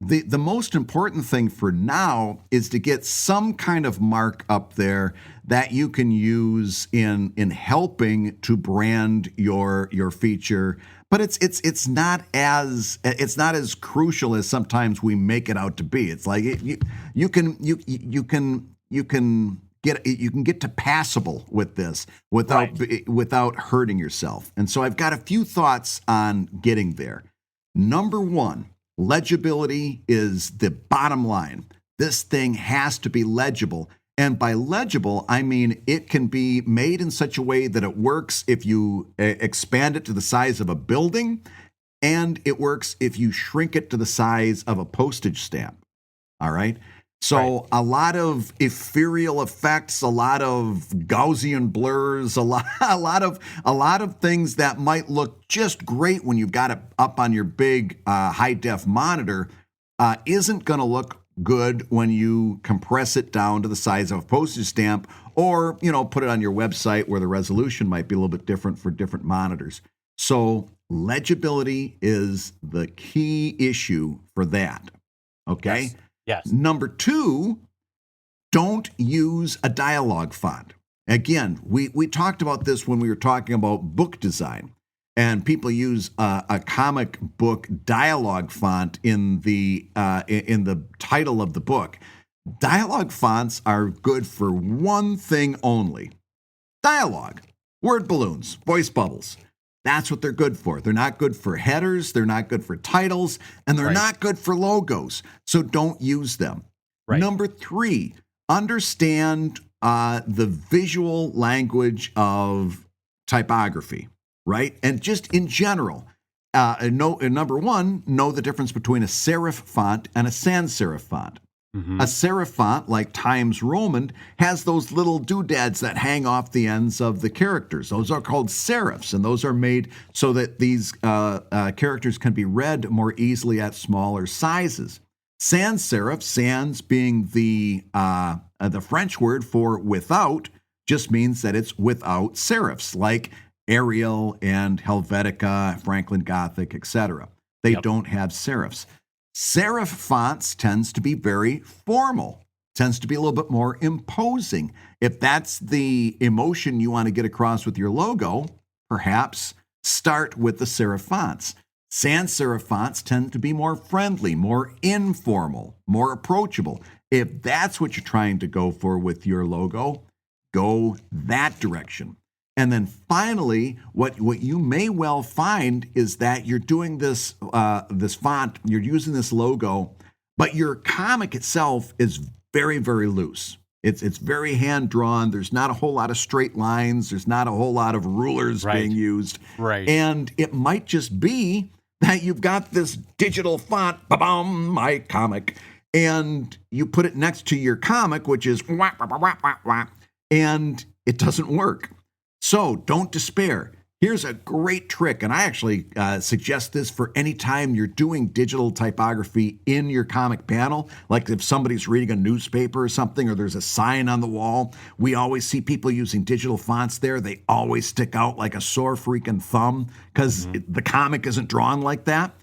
The most important thing for now is to get some kind of mark up there that you can use in helping to brand your feature. But it's not as crucial as sometimes we make it out to be. It's like you can get to passable with this without hurting yourself. And so I've got a few thoughts on getting there. Number one, legibility is the bottom line. This thing has to be legible. And by legible, I mean it can be made in such a way that it works if you expand it to the size of a building, and it works if you shrink it to the size of a postage stamp. All right? So a lot of ethereal effects, a lot of Gaussian blurs, a lot of things that might look just great when you've got it up on your big high-def monitor isn't going to look good when you compress it down to the size of a postage stamp, or put it on your website where the resolution might be a little bit different for different monitors. So legibility is the key issue for that. Okay. Yes. Number two, don't use a dialogue font. Again, we talked about this when we were talking about book design, and people use a comic book dialogue font in the title of the book. Dialogue fonts are good for one thing only: dialogue, word balloons, voice bubbles. That's what they're good for. They're not good for headers, they're not good for titles, and they're not good for logos. So don't use them. Right. Number three, understand the visual language of typography, right? And just in general, number one, know the difference between a serif font and a sans serif font. Mm-hmm. A serif font, like Times Roman, has those little doodads that hang off the ends of the characters. Those are called serifs, and those are made so that these characters can be read more easily at smaller sizes. Sans serif, sans being the French word for without, just means that it's without serifs, like Arial and Helvetica, Franklin Gothic, etc. They don't have serifs. Serif fonts tends to be very formal, tends to be a little bit more imposing. If that's the emotion you want to get across with your logo, perhaps start with the serif fonts. Sans serif fonts tend to be more friendly, more informal, more approachable. If that's what you're trying to go for with your logo, go that direction. And then finally, what you may well find is that you're doing this font, you're using this logo, but your comic itself is very, very loose. It's very hand-drawn. There's not a whole lot of straight lines. There's not a whole lot of rulers being used. Right. And it might just be that you've got this digital font, ba-bum, my comic, and you put it next to your comic, which is wah, wah, wah, wah, wah, and it doesn't work. So don't despair. Here's a great trick, and I actually suggest this for any time you're doing digital typography in your comic panel, like if somebody's reading a newspaper or something, or there's a sign on the wall. We always see people using digital fonts there. They always stick out like a sore freaking thumb because the comic isn't drawn like that.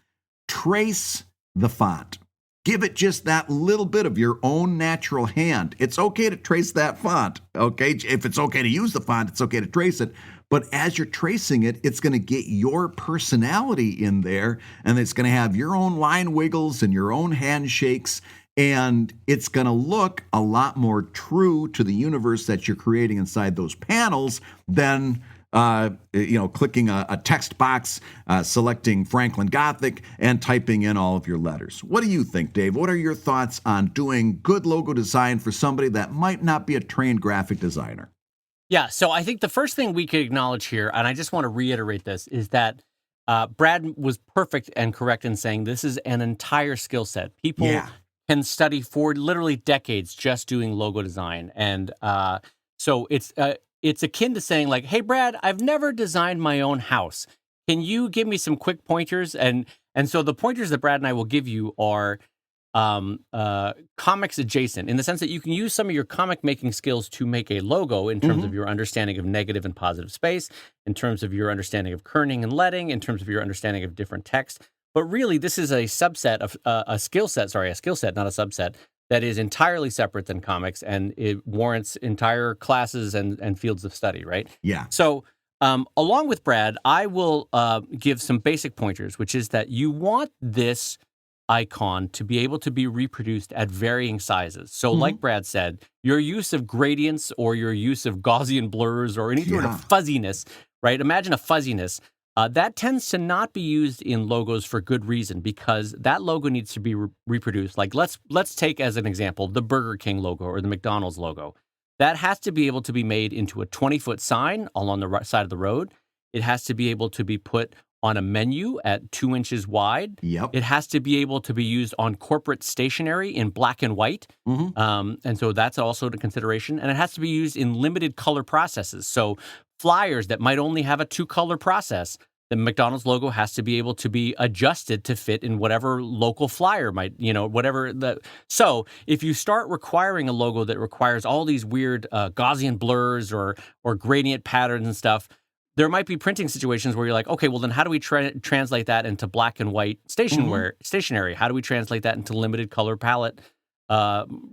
Trace the font. Give it just that little bit of your own natural hand. It's okay to trace that font, okay? If it's okay to use the font, it's okay to trace it. But as you're tracing it, it's going to get your personality in there, and it's going to have your own line wiggles and your own handshakes, and it's going to look a lot more true to the universe that you're creating inside those panels than clicking a text box, selecting Franklin Gothic, and typing in all of your letters. What do you think, Dave? What are your thoughts on doing good logo design for somebody that might not be a trained graphic designer? Yeah, so I think the first thing we could acknowledge here, and I just want to reiterate this, is that Brad was perfect and correct in saying this is an entire skill set. People can study for literally decades just doing logo design. And so it's akin to saying like, hey, Brad, I've never designed my own house. Can you give me some quick pointers? And so the pointers that Brad and I will give you are comics adjacent, in the sense that you can use some of your comic making skills to make a logo in terms of your understanding of negative and positive space, in terms of your understanding of kerning and leading, in terms of your understanding of different text. But really, this is a subset of a skill set, not a subset, that is entirely separate than comics, and it warrants entire classes and fields of study, right? Yeah. So along with Brad, I will give some basic pointers, which is that you want this icon to be able to be reproduced at varying sizes. So like Brad said, your use of gradients or your use of Gaussian blurs or any sort of fuzziness, right? Imagine a fuzziness. That tends to not be used in logos for good reason, because that logo needs to be reproduced. Like let's take as an example the Burger King logo or the McDonald's logo. That has to be able to be made into a 20-foot sign along the right side of the road. It has to be able to be put on a menu at 2 inches wide. Yep. It has to be able to be used on corporate stationery in black and white. And so that's also a consideration. And it has to be used in limited color processes. So flyers that might only have a 2-color process, the McDonald's logo has to be able to be adjusted to fit in whatever local flyer might, whatever. So if you start requiring a logo that requires all these weird Gaussian blurs or gradient patterns and stuff, there might be printing situations where you're like, okay, well then how do we translate that into black and white stationery? How do we translate that into limited color palette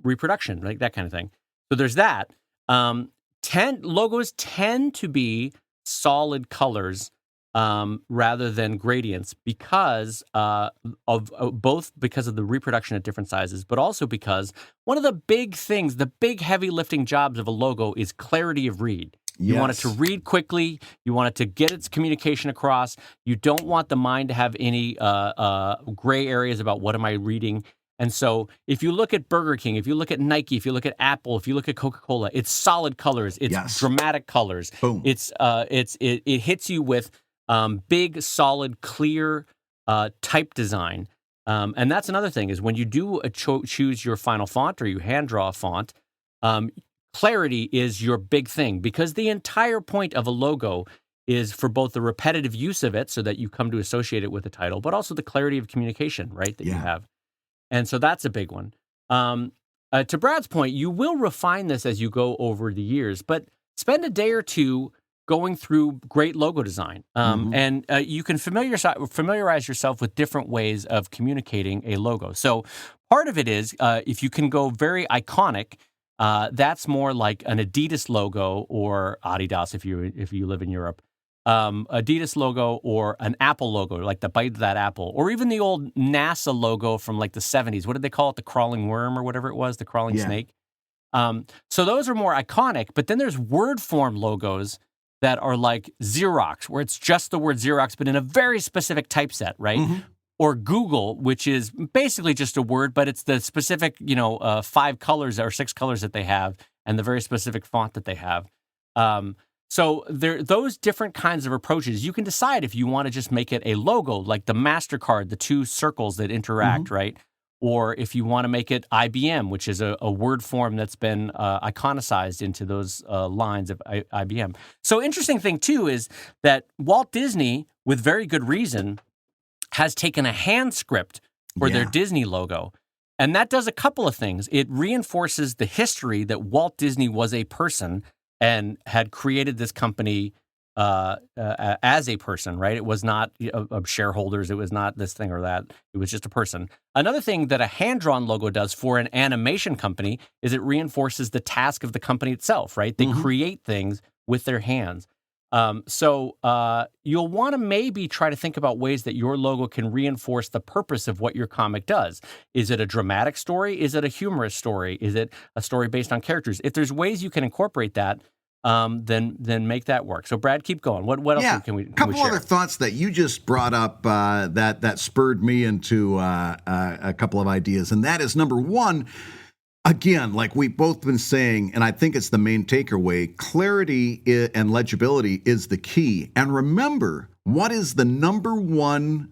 reproduction, like that kind of thing? So there's that. Logos tend to be solid colors rather than gradients because of both because of the reproduction at different sizes, but also because one of the big things, the big heavy lifting jobs of a logo is clarity of read. You want it to read quickly. You want it to get its communication across. You don't want the mind to have any gray areas about what am I reading. And so if you look at Burger King, if you look at Nike, if you look at Apple, if you look at Coca-Cola, it's solid colors. It's dramatic colors. Boom. It hits you with big, solid, clear type design. And that's another thing is when you do choose your final font or you hand draw a font, clarity is your big thing, because the entire point of a logo is for both the repetitive use of it so that you come to associate it with the title, but also the clarity of communication, right, that you have. And so that's a big one. To Brad's point, you will refine this as you go over the years, but spend a day or two going through great logo design. And you can familiarize yourself with different ways of communicating a logo. So part of it is if you can go very iconic, that's more like an Adidas logo or Adidas if you live in Europe. Adidas logo or an Apple logo, like the bite of that apple, or even the old NASA logo from like the 70s. What did they call it? The crawling worm or whatever it was, the crawling snake. So those are more iconic, but then there's word form logos that are like Xerox, where it's just the word Xerox, but in a very specific typeset, right? Or Google, which is basically just a word, but it's the specific, 5 colors or 6 colors that they have and the very specific font that they have. So those different kinds of approaches, you can decide if you want to just make it a logo, like the MasterCard, the 2 circles that interact, right? Or if you want to make it IBM, which is a word form that's been iconicized into those lines of IBM. So interesting thing, too, is that Walt Disney, with very good reason, has taken a hand script for their Disney logo. And that does a couple of things. It reinforces the history that Walt Disney was a person and had created this company as a person, right? It was not of shareholders. It was not this thing or that. It was just a person. Another thing that a hand-drawn logo does for an animation company is it reinforces the task of the company itself, right? They create things with their hands. So you'll want to maybe try to think about ways that your logo can reinforce the purpose of what your comic does. Is it a dramatic story? Is it a humorous story? Is it a story based on characters? If there's ways you can incorporate that, then make that work. So Brad, keep going. What else can we share? A couple other thoughts that you just brought up that spurred me into a couple of ideas, and that is number one. Again, like we've both been saying, and I think it's the main takeaway, clarity and legibility is the key. And remember, what is the number one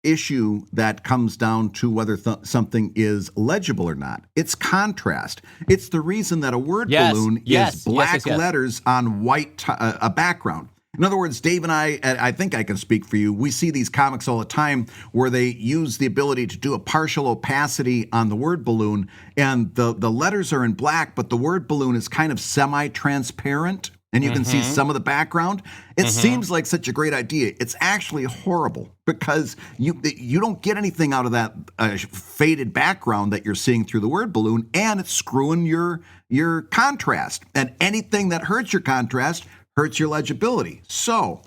issue that comes down to whether something is legible or not? It's contrast. It's the reason that a word balloon is black letters on white a background. In other words, Dave and I think I can speak for you, we see these comics all the time where they use the ability to do a partial opacity on the word balloon, and the letters are in black, but the word balloon is kind of semi-transparent, and you can see some of the background. It seems like such a great idea. It's actually horrible because you don't get anything out of that faded background that you're seeing through the word balloon, and it's screwing your contrast. And anything that hurts your contrast hurts your legibility. So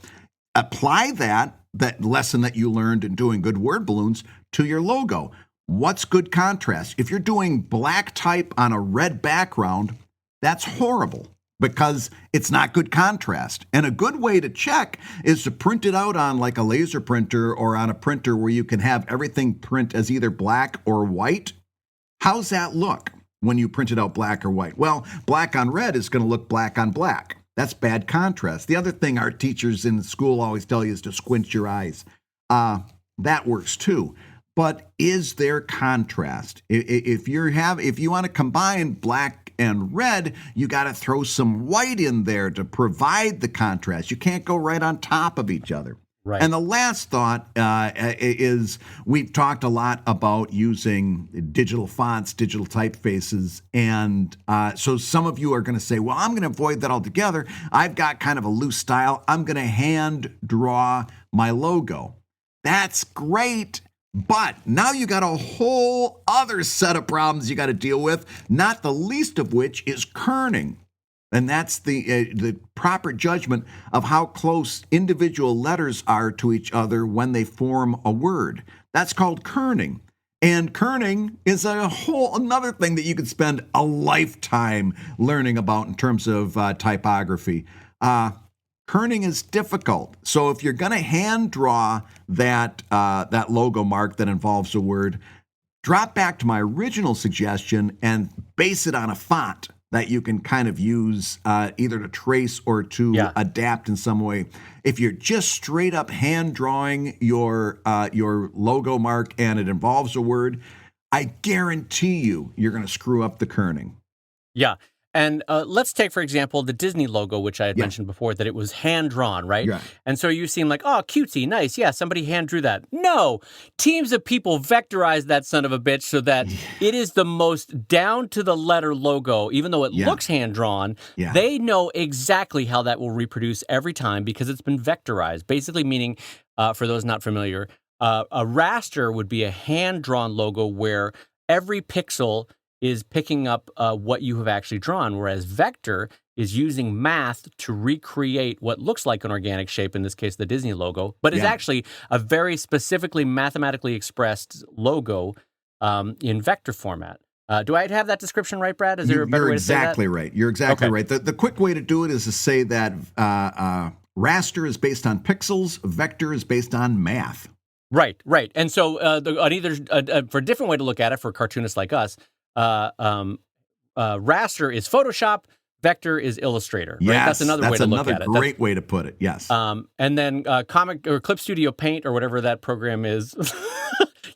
apply that lesson that you learned in doing good word balloons to your logo. What's good contrast? If you're doing black type on a red background, that's horrible because it's not good contrast. And a good way to check is to print it out on like a laser printer or on a printer where you can have everything print as either black or white. How's that look when you print it out black or white? Well, black on red is going to look black on black. That's bad contrast. The other thing our teachers in school always tell you is to squint your eyes. That works too. But is there contrast? If you want to combine black and red, you got to throw some white in there to provide the contrast. You can't go right on top of each other. Right. And the last thought is we've talked a lot about using digital fonts, digital typefaces. And so some of you are going to say, well, I'm going to avoid that altogether. I've got kind of a loose style. I'm going to hand draw my logo. That's great. But now you got a whole other set of problems you got to deal with, not the least of which is kerning. And that's the proper judgment of how close individual letters are to each other when they form a word. That's called kerning. And kerning is a whole another thing that you could spend a lifetime learning about in terms of typography. Kerning is difficult. So if you're going to hand draw that logo mark that involves a word, drop back to my original suggestion and base it on a font that you can kind of use either to trace or to adapt in some way. If you're just straight up hand drawing your logo mark and it involves a word, I guarantee you're going to screw up the kerning. Yeah. And let's take, for example, the Disney logo, which I had mentioned before, that it was hand-drawn, right? Yeah. And so you seem like, oh, cutesy, nice. Yeah, somebody hand-drew that. No, teams of people vectorized that son of a bitch so that it is the most down-to-the-letter logo. Even though it looks hand-drawn, they know exactly how that will reproduce every time because it's been vectorized. Basically meaning, for those not familiar, a raster would be a hand-drawn logo where every pixel is picking up what you have actually drawn, whereas vector is using math to recreate what looks like an organic shape, in this case, the Disney logo, but is actually a very specifically mathematically expressed logo in vector format. Do I have that description right, Brad? Is there a better way to say that? You're exactly right. You're exactly right. The quick way to do it is to say that raster is based on pixels, vector is based on math. Right. And so for a different way to look at it for cartoonists like us, raster is Photoshop, vector is Illustrator. Right? Yes, that's another way to look at it. That's another great way to put it. Yes. And then Comic or Clip Studio Paint or whatever that program is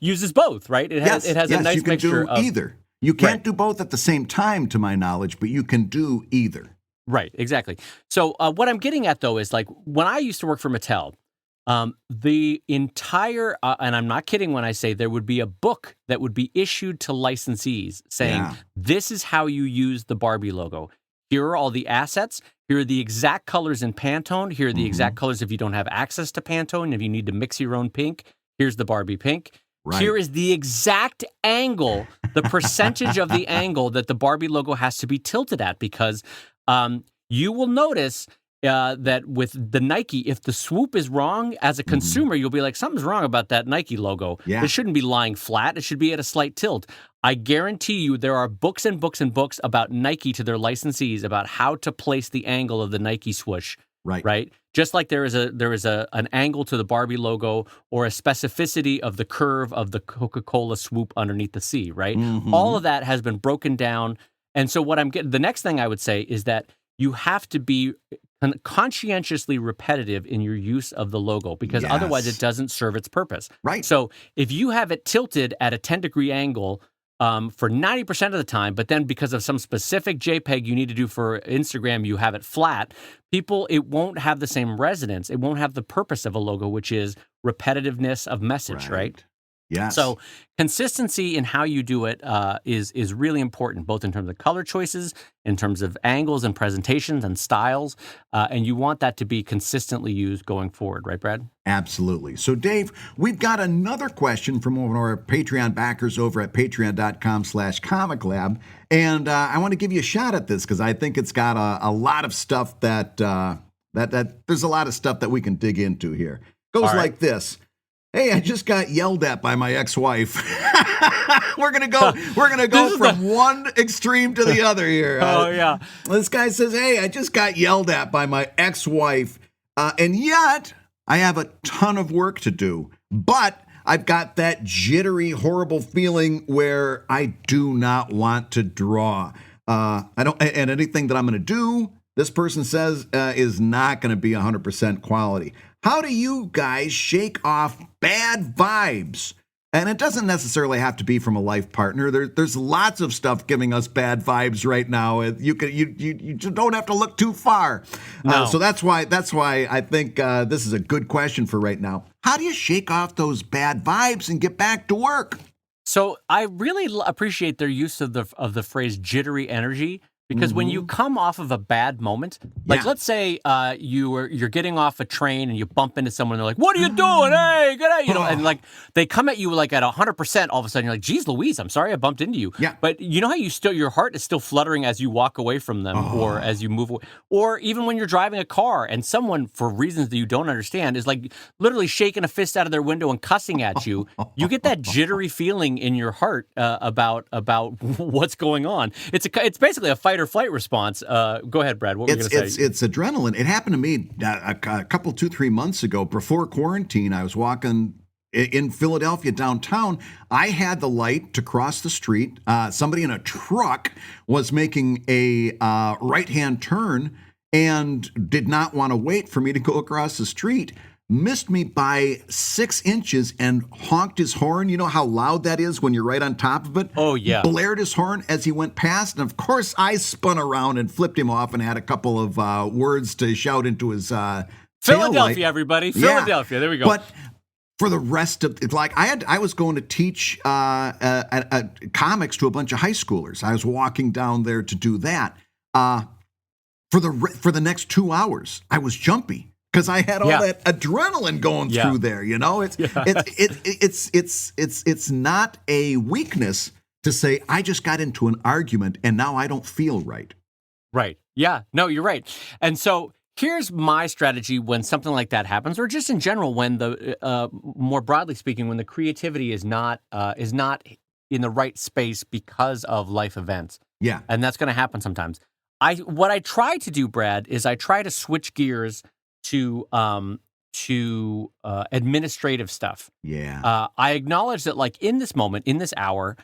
uses both. Right. It has a nice mixture of either. You can't do both at the same time, to my knowledge, but you can do either. Right. Exactly. So what I'm getting at though is like when I used to work for Mattel. The entire, and I'm not kidding when I say there would be a book that would be issued to licensees saying, this is how you use the Barbie logo. Here are all the assets. Here are the exact colors in Pantone. Here are the exact colors if you don't have access to Pantone. If you need to mix your own pink, here's the Barbie pink. Right. Here is the exact angle, the percentage of the angle that the Barbie logo has to be tilted at, because you will notice that with the Nike, if the swoop is wrong, as a consumer, you'll be like, something's wrong about that Nike logo. Yeah. It shouldn't be lying flat. It should be at a slight tilt. I guarantee you there are books and books and books about Nike to their licensees about how to place the angle of the Nike swoosh. Right. Just like there is an angle to the Barbie logo or a specificity of the curve of the Coca-Cola swoop underneath the C, right? All of that has been broken down. And so the next thing I would say is that you have to be conscientiously repetitive in your use of the logo, because otherwise it doesn't serve its purpose. Right. So if you have it tilted at a 10-degree angle for 90% of the time, but then because of some specific JPEG you need to do for Instagram, you have it flat, it won't have the same resonance. It won't have the purpose of a logo, which is repetitiveness of message, right? Yes. So consistency in how you do it is really important, both in terms of color choices, in terms of angles and presentations and styles, and you want that to be consistently used going forward, right, Brad? Absolutely. So, Dave, we've got another question from one of our Patreon backers over at patreon.com/ComicLab, and I want to give you a shot at this because I think it's got a lot of stuff that there's a lot of stuff that we can dig into here. Goes like this. Hey, I just got yelled at by my ex-wife. We're gonna go from one extreme to the other here. Oh yeah. This guy says, "Hey, I just got yelled at by my ex-wife, and yet I have a ton of work to do, but I've got that jittery, horrible feeling where I do not want to draw. I don't, and anything that I'm going to do, this person says, is not going to be 100% quality. How do you guys shake off bad vibes?" And it doesn't necessarily have to be from a life partner. There's lots of stuff giving us bad vibes right now. You don't have to look too far. No. So that's why I think this is a good question for right now. How do you shake off those bad vibes and get back to work? So I really appreciate their use of the phrase jittery energy, because when you come off of a bad moment, like let's say you're getting off a train and you bump into someone and they're like, "What are you doing? Hey, get out!" You know, and like they come at you like at 100%. All of a sudden, you're like, "Geez, Louise, I'm sorry I bumped into you." Yeah. But you know how your heart is still fluttering as you walk away from them, or as you move away, or even when you're driving a car and someone, for reasons that you don't understand, is like literally shaking a fist out of their window and cussing at you. You get that jittery feeling in your heart about what's going on. It's basically a fight or flight response. Go ahead, Brad. What were you going to say? It's adrenaline. It happened to me a couple, 2-3 months ago before quarantine. I was walking in Philadelphia downtown. I had the light to cross the street. Somebody in a truck was making a right-hand turn and did not want to wait for me to go across the street. Missed me by 6 inches and honked his horn. You know how loud that is when you're right on top of it? Oh, yeah. Blared his horn as he went past. And of course, I spun around and flipped him off and had a couple of words to shout into his Philadelphia, taillight. Everybody. Yeah. Philadelphia. There we go. But for the rest of it, like I was going to teach comics to a bunch of high schoolers. I was walking down there to do that. For the next 2 hours, I was jumpy, because I had all that adrenaline going through there. You know, it's not a weakness to say I just got into an argument and now I don't feel right. Right. Yeah. No, you're right. And so here's my strategy when something like that happens, or just in general when the more broadly speaking, when the creativity is not in the right space because of life events. Yeah, and that's going to happen sometimes. What I try to do, Brad, is I try to switch gears to administrative stuff. Yeah. I acknowledge that, like, in this moment, in this hour,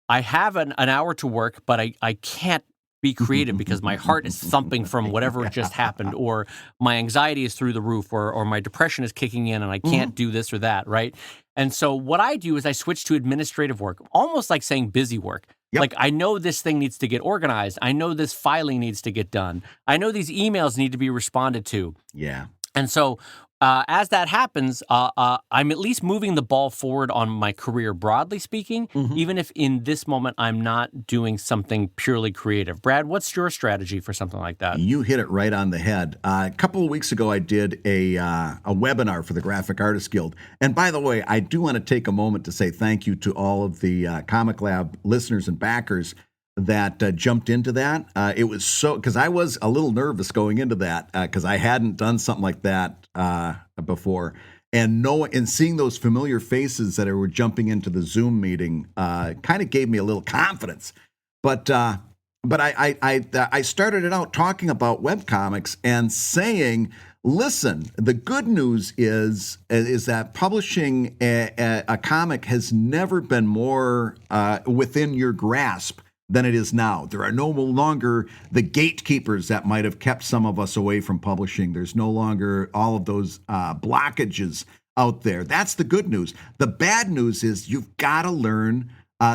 I have an hour to work, but I can't be creative because my heart is thumping from whatever just happened, or my anxiety is through the roof, or my depression is kicking in and I can't do this or that, right? And so what I do is I switch to administrative work, almost like saying busy work. Yep. Like, I know this thing needs to get organized. I know this filing needs to get done. I know these emails need to be responded to. Yeah. And so as that happens, I'm at least moving the ball forward on my career, broadly speaking, even if in this moment I'm not doing something purely creative. Brad, what's your strategy for something like that? You hit it right on the head. A couple of weeks ago, I did a webinar for the Graphic Artists Guild. And by the way, I do want to take a moment to say thank you to all of the ComicLab listeners and backers that jumped into that. It was so, because I was a little nervous going into that, because I hadn't done something like that before, and seeing those familiar faces that were jumping into the Zoom meeting kind of gave me a little confidence. But I started it out talking about webcomics and saying, listen, the good news is that publishing a comic has never been more within your grasp than it is now. There are no longer the gatekeepers that might have kept some of us away from publishing. There's no longer all of those blockages out there. That's the good news. The bad news is you've got to learn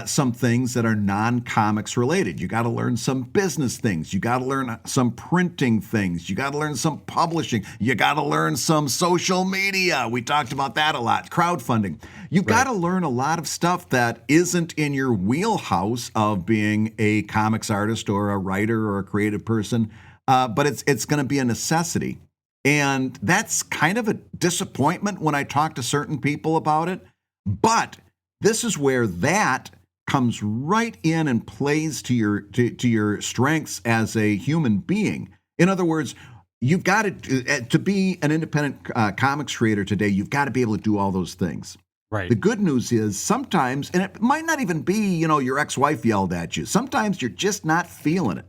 some things that are non-comics related. You got to learn some business things. You got to learn some printing things. You got to learn some publishing. You got to learn some social media. We talked about that a lot. Crowdfunding. You got to learn a lot of stuff that isn't in your wheelhouse of being a comics artist or a writer or a creative person, but it's going to be a necessity. And that's kind of a disappointment when I talk to certain people about it. But this is where that comes right in and plays to your strengths as a human being. In other words, you've got to be an independent comics creator today. You've got to be able to do all those things. Right. The good news is sometimes, and it might not even be, your ex-wife yelled at you. Sometimes you're just not feeling it.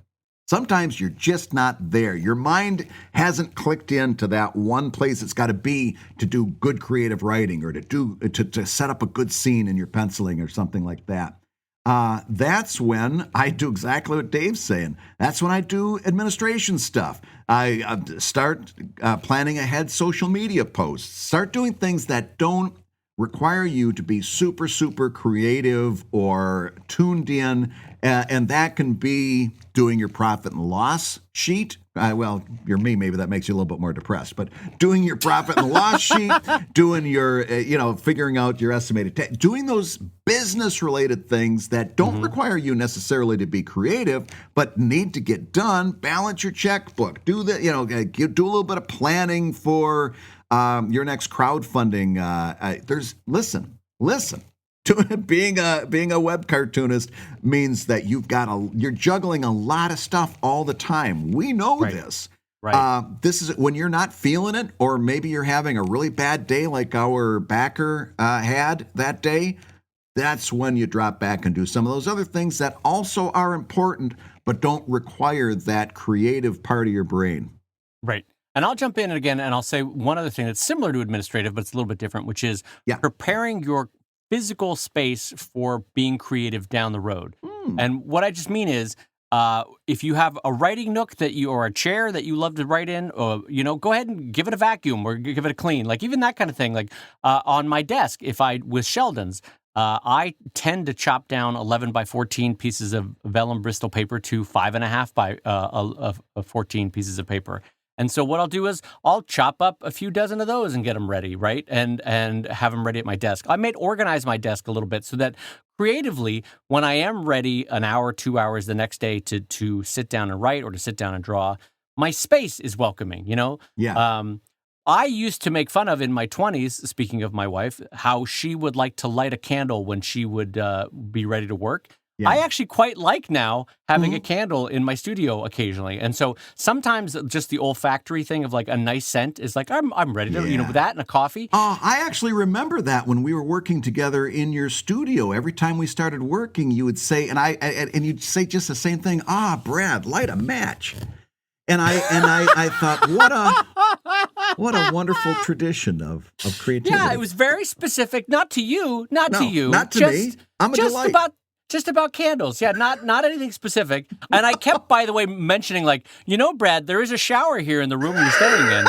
Sometimes you're just not there. Your mind hasn't clicked into that one place it's got to be to do good creative writing or to set up a good scene in your penciling or something like that. That's when I do exactly what Dave's saying. That's when I do administration stuff. I start planning ahead social media posts. Start doing things that don't require you to be super, super creative or tuned in. And that can be doing your profit and loss sheet. Well, you're me, maybe that makes you a little bit more depressed, but doing your profit and loss sheet, doing your, figuring out your estimated, doing those business related things that don't require you necessarily to be creative, but need to get done. Balance your checkbook, do a little bit of planning for your next crowdfunding. Listen. Being a web cartoonist means that you're juggling a lot of stuff all the time. We know this. Right. This is when you're not feeling it, or maybe you're having a really bad day like our backer had that day. That's when you drop back and do some of those other things that also are important, but don't require that creative part of your brain. Right. And I'll jump in again and I'll say one other thing that's similar to administrative, but it's a little bit different, which is preparing your physical space for being creative down the road. And what I just mean is, if you have a writing nook or a chair that you love to write in, or, go ahead and give it a vacuum or give it a clean, like even that kind of thing. Like on my desk, with Sheldon's, I tend to chop down 11 by 14 pieces of vellum Bristol paper to 5.5 by 14 pieces of paper. And so what I'll do is I'll chop up a few dozen of those and get them ready, right? And have them ready at my desk. I might organize my desk a little bit so that creatively, when I am ready an hour, 2 hours the next day to sit down and write or to sit down and draw, my space is welcoming, Yeah. I used to make fun of in my 20s, speaking of my wife, how she would like to light a candle when she would be ready to work. Yeah. I actually quite like now having a candle in my studio occasionally. And so sometimes just the olfactory thing of like a nice scent is like, I'm ready to, with that and a coffee. I actually remember that when we were working together in your studio. Every time we started working, you would say, and you'd say just the same thing. Brad, light a match. And I thought, what a wonderful tradition of creativity. Yeah, it was very specific, not to you, not to me. I'm a delight. Just about candles. Yeah, not anything specific. And I kept, by the way, mentioning like, Brad, there is a shower here in the room you're staying in.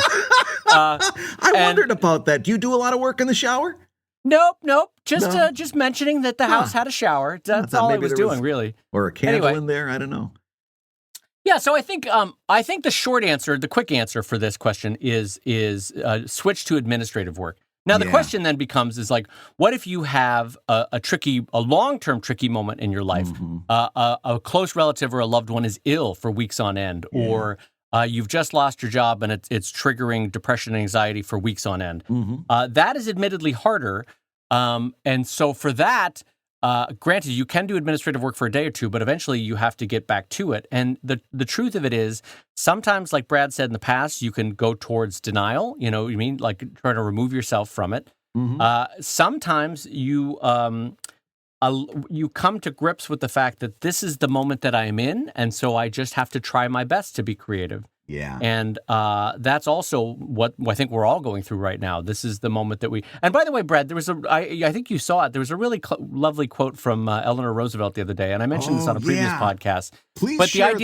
I wondered about that. Do you do a lot of work in the shower? Nope. Just mentioning that the house had a shower. That's all I was doing, really. Or a candle in there. I don't know. Yeah, so I think the short answer, the quick answer for this question is switch to administrative work. Now, the question then becomes is like, what if you have a long-term tricky moment in your life? A close relative or a loved one is ill for weeks on end, or you've just lost your job and it's triggering depression and anxiety for weeks on end. That is admittedly harder. And so for that, granted, you can do administrative work for a day or two, but eventually you have to get back to it. And the truth of it is, sometimes, like Brad said in the past, you can go towards denial. You know what I mean? Like trying to remove yourself from it. Sometimes you come to grips with the fact that this is the moment that I am in, and so I just have to try my best to be creative. Yeah. And that's also what I think we're all going through right now. This is the moment that and by the way, Brad, there was I think you saw it. There was a really lovely quote from Eleanor Roosevelt the other day, and I mentioned this on a previous podcast. Please but share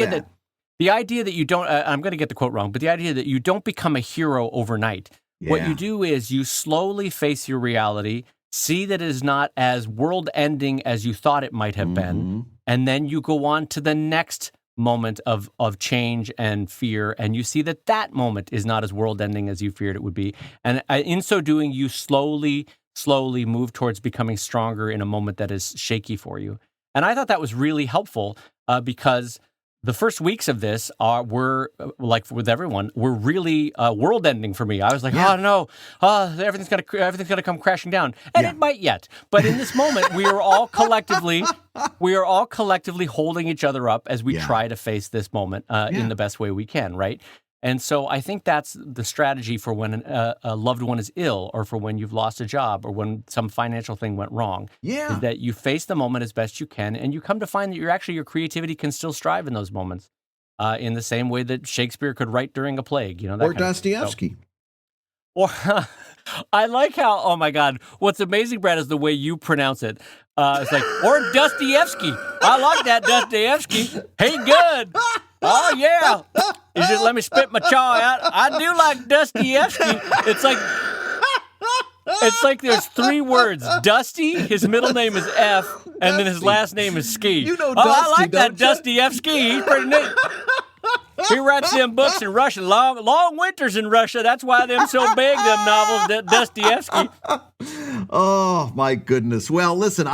the idea that you don't, I'm going to get the quote wrong, but the idea that you don't become a hero overnight. What you do is you slowly face your reality, see that it is not as world-ending as you thought it might have been, and then you go on to the next moment of change and fear, and you see that moment is not as world-ending as you feared it would be. And in so doing, you slowly move towards becoming stronger in a moment that is shaky for you. And I thought that was really helpful because the first weeks of this were, like with everyone, were really world-ending for me. I was like, oh no, everything's gonna come crashing down, and it might yet. But in this moment, we are all collectively holding each other up as we try to face this moment in the best way we can, right? And so I think that's the strategy for when a loved one is ill, or for when you've lost a job, or when some financial thing went wrong. Yeah. Is that you face the moment as best you can, and you come to find that your creativity can still strive in those moments, in the same way that Shakespeare could write during a plague. That Or kind of thing. Dostoevsky. Or I like how, oh my God, what's amazing, Brad, is the way you pronounce it. It's like, or Dostoevsky. I like that Dostoevsky. He good. Oh, yeah. You just let me spit my chaw out. I do like Dostoevsky. It's like there's 3 words. Dusty, his middle name is F, and then his last name is Ski. You know I Dusty, like that don't you? Dostoevsky. He's pretty neat. He writes them books in Russia. Long winters in Russia. That's why them so big, them novels, that Dostoevsky. Oh my goodness. Well, listen,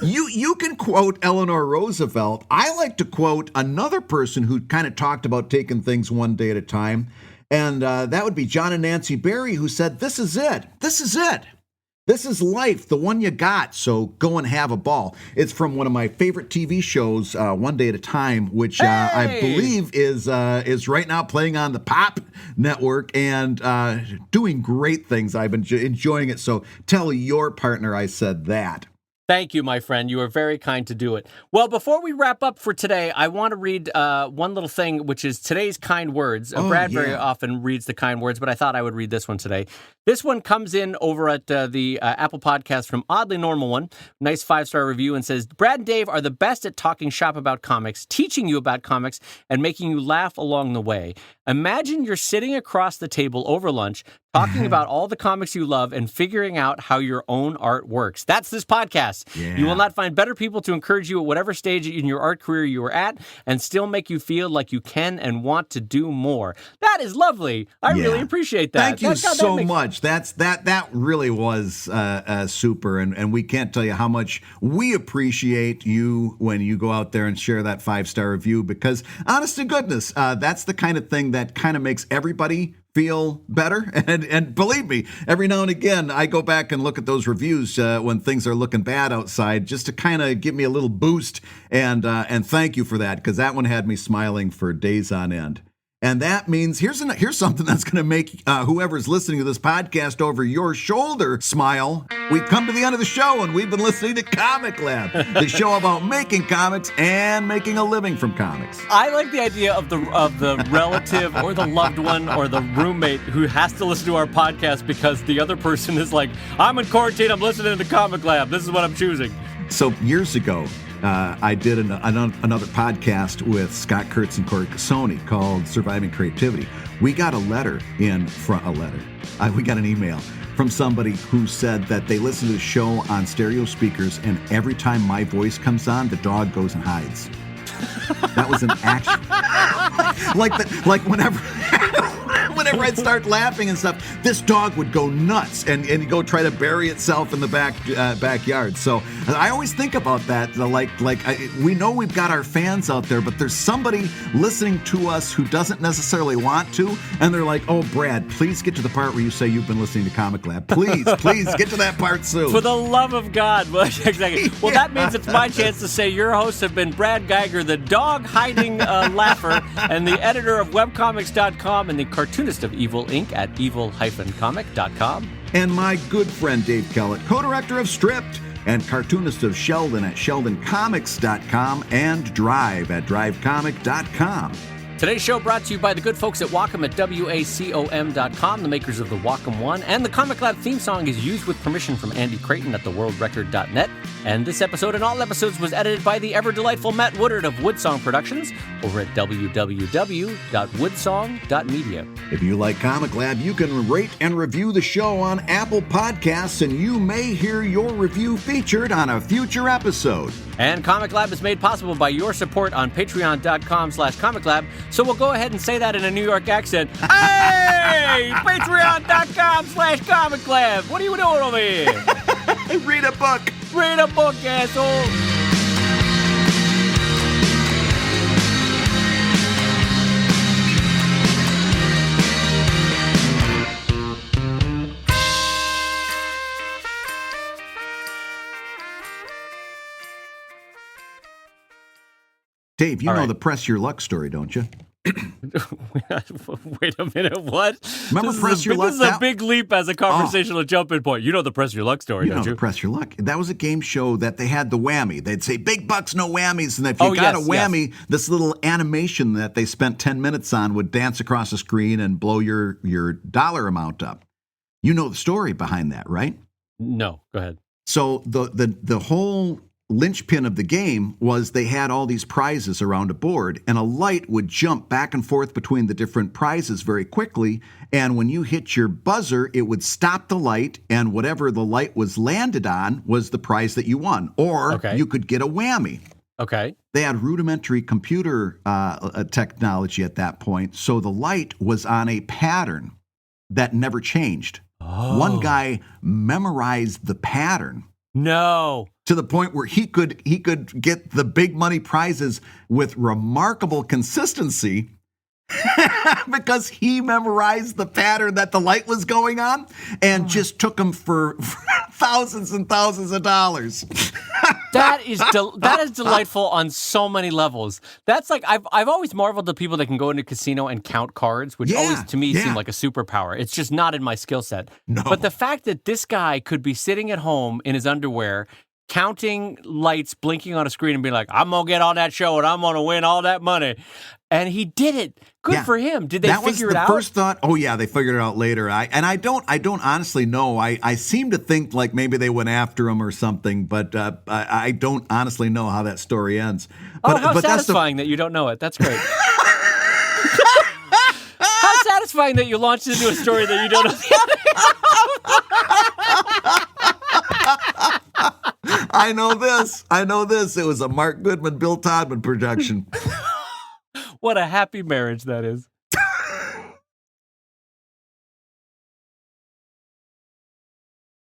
you can quote Eleanor Roosevelt. I like to quote another person who kind of talked about taking things one day at a time. And that would be John and Nancy Berry, who said, "This is it. This is it. This is life, the one you got, so go and have a ball." It's from one of my favorite TV shows, One Day at a Time, which I believe is right now playing on the Pop Network and doing great things. I've been enjoying it, so tell your partner I said that. Thank you, my friend. You are very kind to do it. Well, before we wrap up for today, I want to read one little thing, which is today's kind words. Brad very often reads the kind words, but I thought I would read this one today. This one comes in over at the Apple Podcast from Oddly Normal One. Nice 5-star review, and says, Brad and Dave are the best at talking shop about comics, teaching you about comics, and making you laugh along the way. Imagine you're sitting across the table over lunch, talking about all the comics you love and figuring out how your own art works. That's this podcast. Yeah. You will not find better people to encourage you at whatever stage in your art career you are at and still make you feel like you can and want to do more. That is lovely. I really appreciate that. Thank you so much. That really was super, and we can't tell you how much we appreciate you when you go out there and share that 5-star review, because honest to goodness, that's the kind of thing that kind of makes everybody feel better. And believe me, every now and again, I go back and look at those reviews when things are looking bad outside, just to kind of give me a little boost. And thank you for that, because that one had me smiling for days on end. And that means here's something that's going to make whoever's listening to this podcast over your shoulder smile. We've come to the end of the show, and we've been listening to ComicLab, the show about making comics and making a living from comics. I like the idea of the relative or the loved one or the roommate who has to listen to our podcast because the other person is like, I'm in quarantine, I'm listening to ComicLab, this is what I'm choosing. So years ago, I did another podcast with Scott Kurtz and Corey Cassoni called Surviving Creativity. We got we got an email from somebody who said that they listen to the show on stereo speakers, and every time my voice comes on, the dog goes and hides. That was an action. like whenever I'd start laughing and stuff, this dog would go nuts and go try to bury itself in the backyard. So I always think about that. We know we've got our fans out there, but there's somebody listening to us who doesn't necessarily want to, and they're like, "Oh, Brad, please get to the part where you say you've been listening to ComicLab. Please get to that part soon." For the love of God. Well, exactly. Well, that means it's my chance to say your hosts have been Brad Geiger, the dog-hiding laugher, and the editor of webcomics.com and the cartoonist of Evil Inc. at evil-comic.com. And my good friend Dave Kellett, co-director of Stripped and cartoonist of Sheldon at sheldoncomics.com and Drive at drivecomic.com. Today's show brought to you by the good folks at Wacom at wacom.com, the makers of the Wacom One, and the ComicLab theme song is used with permission from Andy Creighton at theworldrecord.net. And this episode and all episodes was edited by the ever-delightful Matt Woodard of Woodsong Productions over at www.woodsong.media. If you like ComicLab, you can rate and review the show on Apple Podcasts, and you may hear your review featured on a future episode. And ComicLab is made possible by your support on patreon.com/ComicLab. So we'll go ahead and say that in a New York accent. Hey! Patreon.com/ComicLab. What are you doing over here? Read a book. Read a book, asshole. Dave, you know the press your luck story, don't you? Wait a minute, what? Remember Press Your Luck? This is a big leap as a conversational jumping point. You know the Press Your Luck story, don't you? The Press Your Luck. That was a game show that they had the whammy. They'd say, big bucks, no whammies. And if you got a whammy, this little animation that they spent 10 minutes on would dance across the screen and blow your dollar amount up. You know the story behind that, right? No, go ahead. So the whole linchpin of the game was they had all these prizes around a board, and a light would jump back and forth between the different prizes very quickly. And when you hit your buzzer, it would stop the light, and whatever the light was landed on was the prize that you won. Or you could get a whammy. Okay. They had rudimentary computer technology at that point, so the light was on a pattern that never changed. Oh. One guy memorized the pattern. No. To the point where he could get the big money prizes with remarkable consistency because he memorized the pattern that the light was going on and just took him for thousands and thousands of dollars. That is delightful on so many levels. That's like I've always marveled at people that can go into a casino and count cards, which always to me seemed like a superpower. It's just not in my skill set. No. But the fact that this guy could be sitting at home in his underwear, counting lights blinking on a screen and being like, I'm going to get on that show and I'm going to win all that money. And he did it. Good for him. Did they figure it out? That was the first thought. Oh, yeah, they figured it out later. I don't honestly know. I seem to think like maybe they went after him or something, but I don't honestly know how that story ends. But, how satisfying that you don't know it. That's great. How satisfying that you launched into a story that you don't know. I know this. It was a Mark Goodman, Bill Todman production. What a happy marriage that is.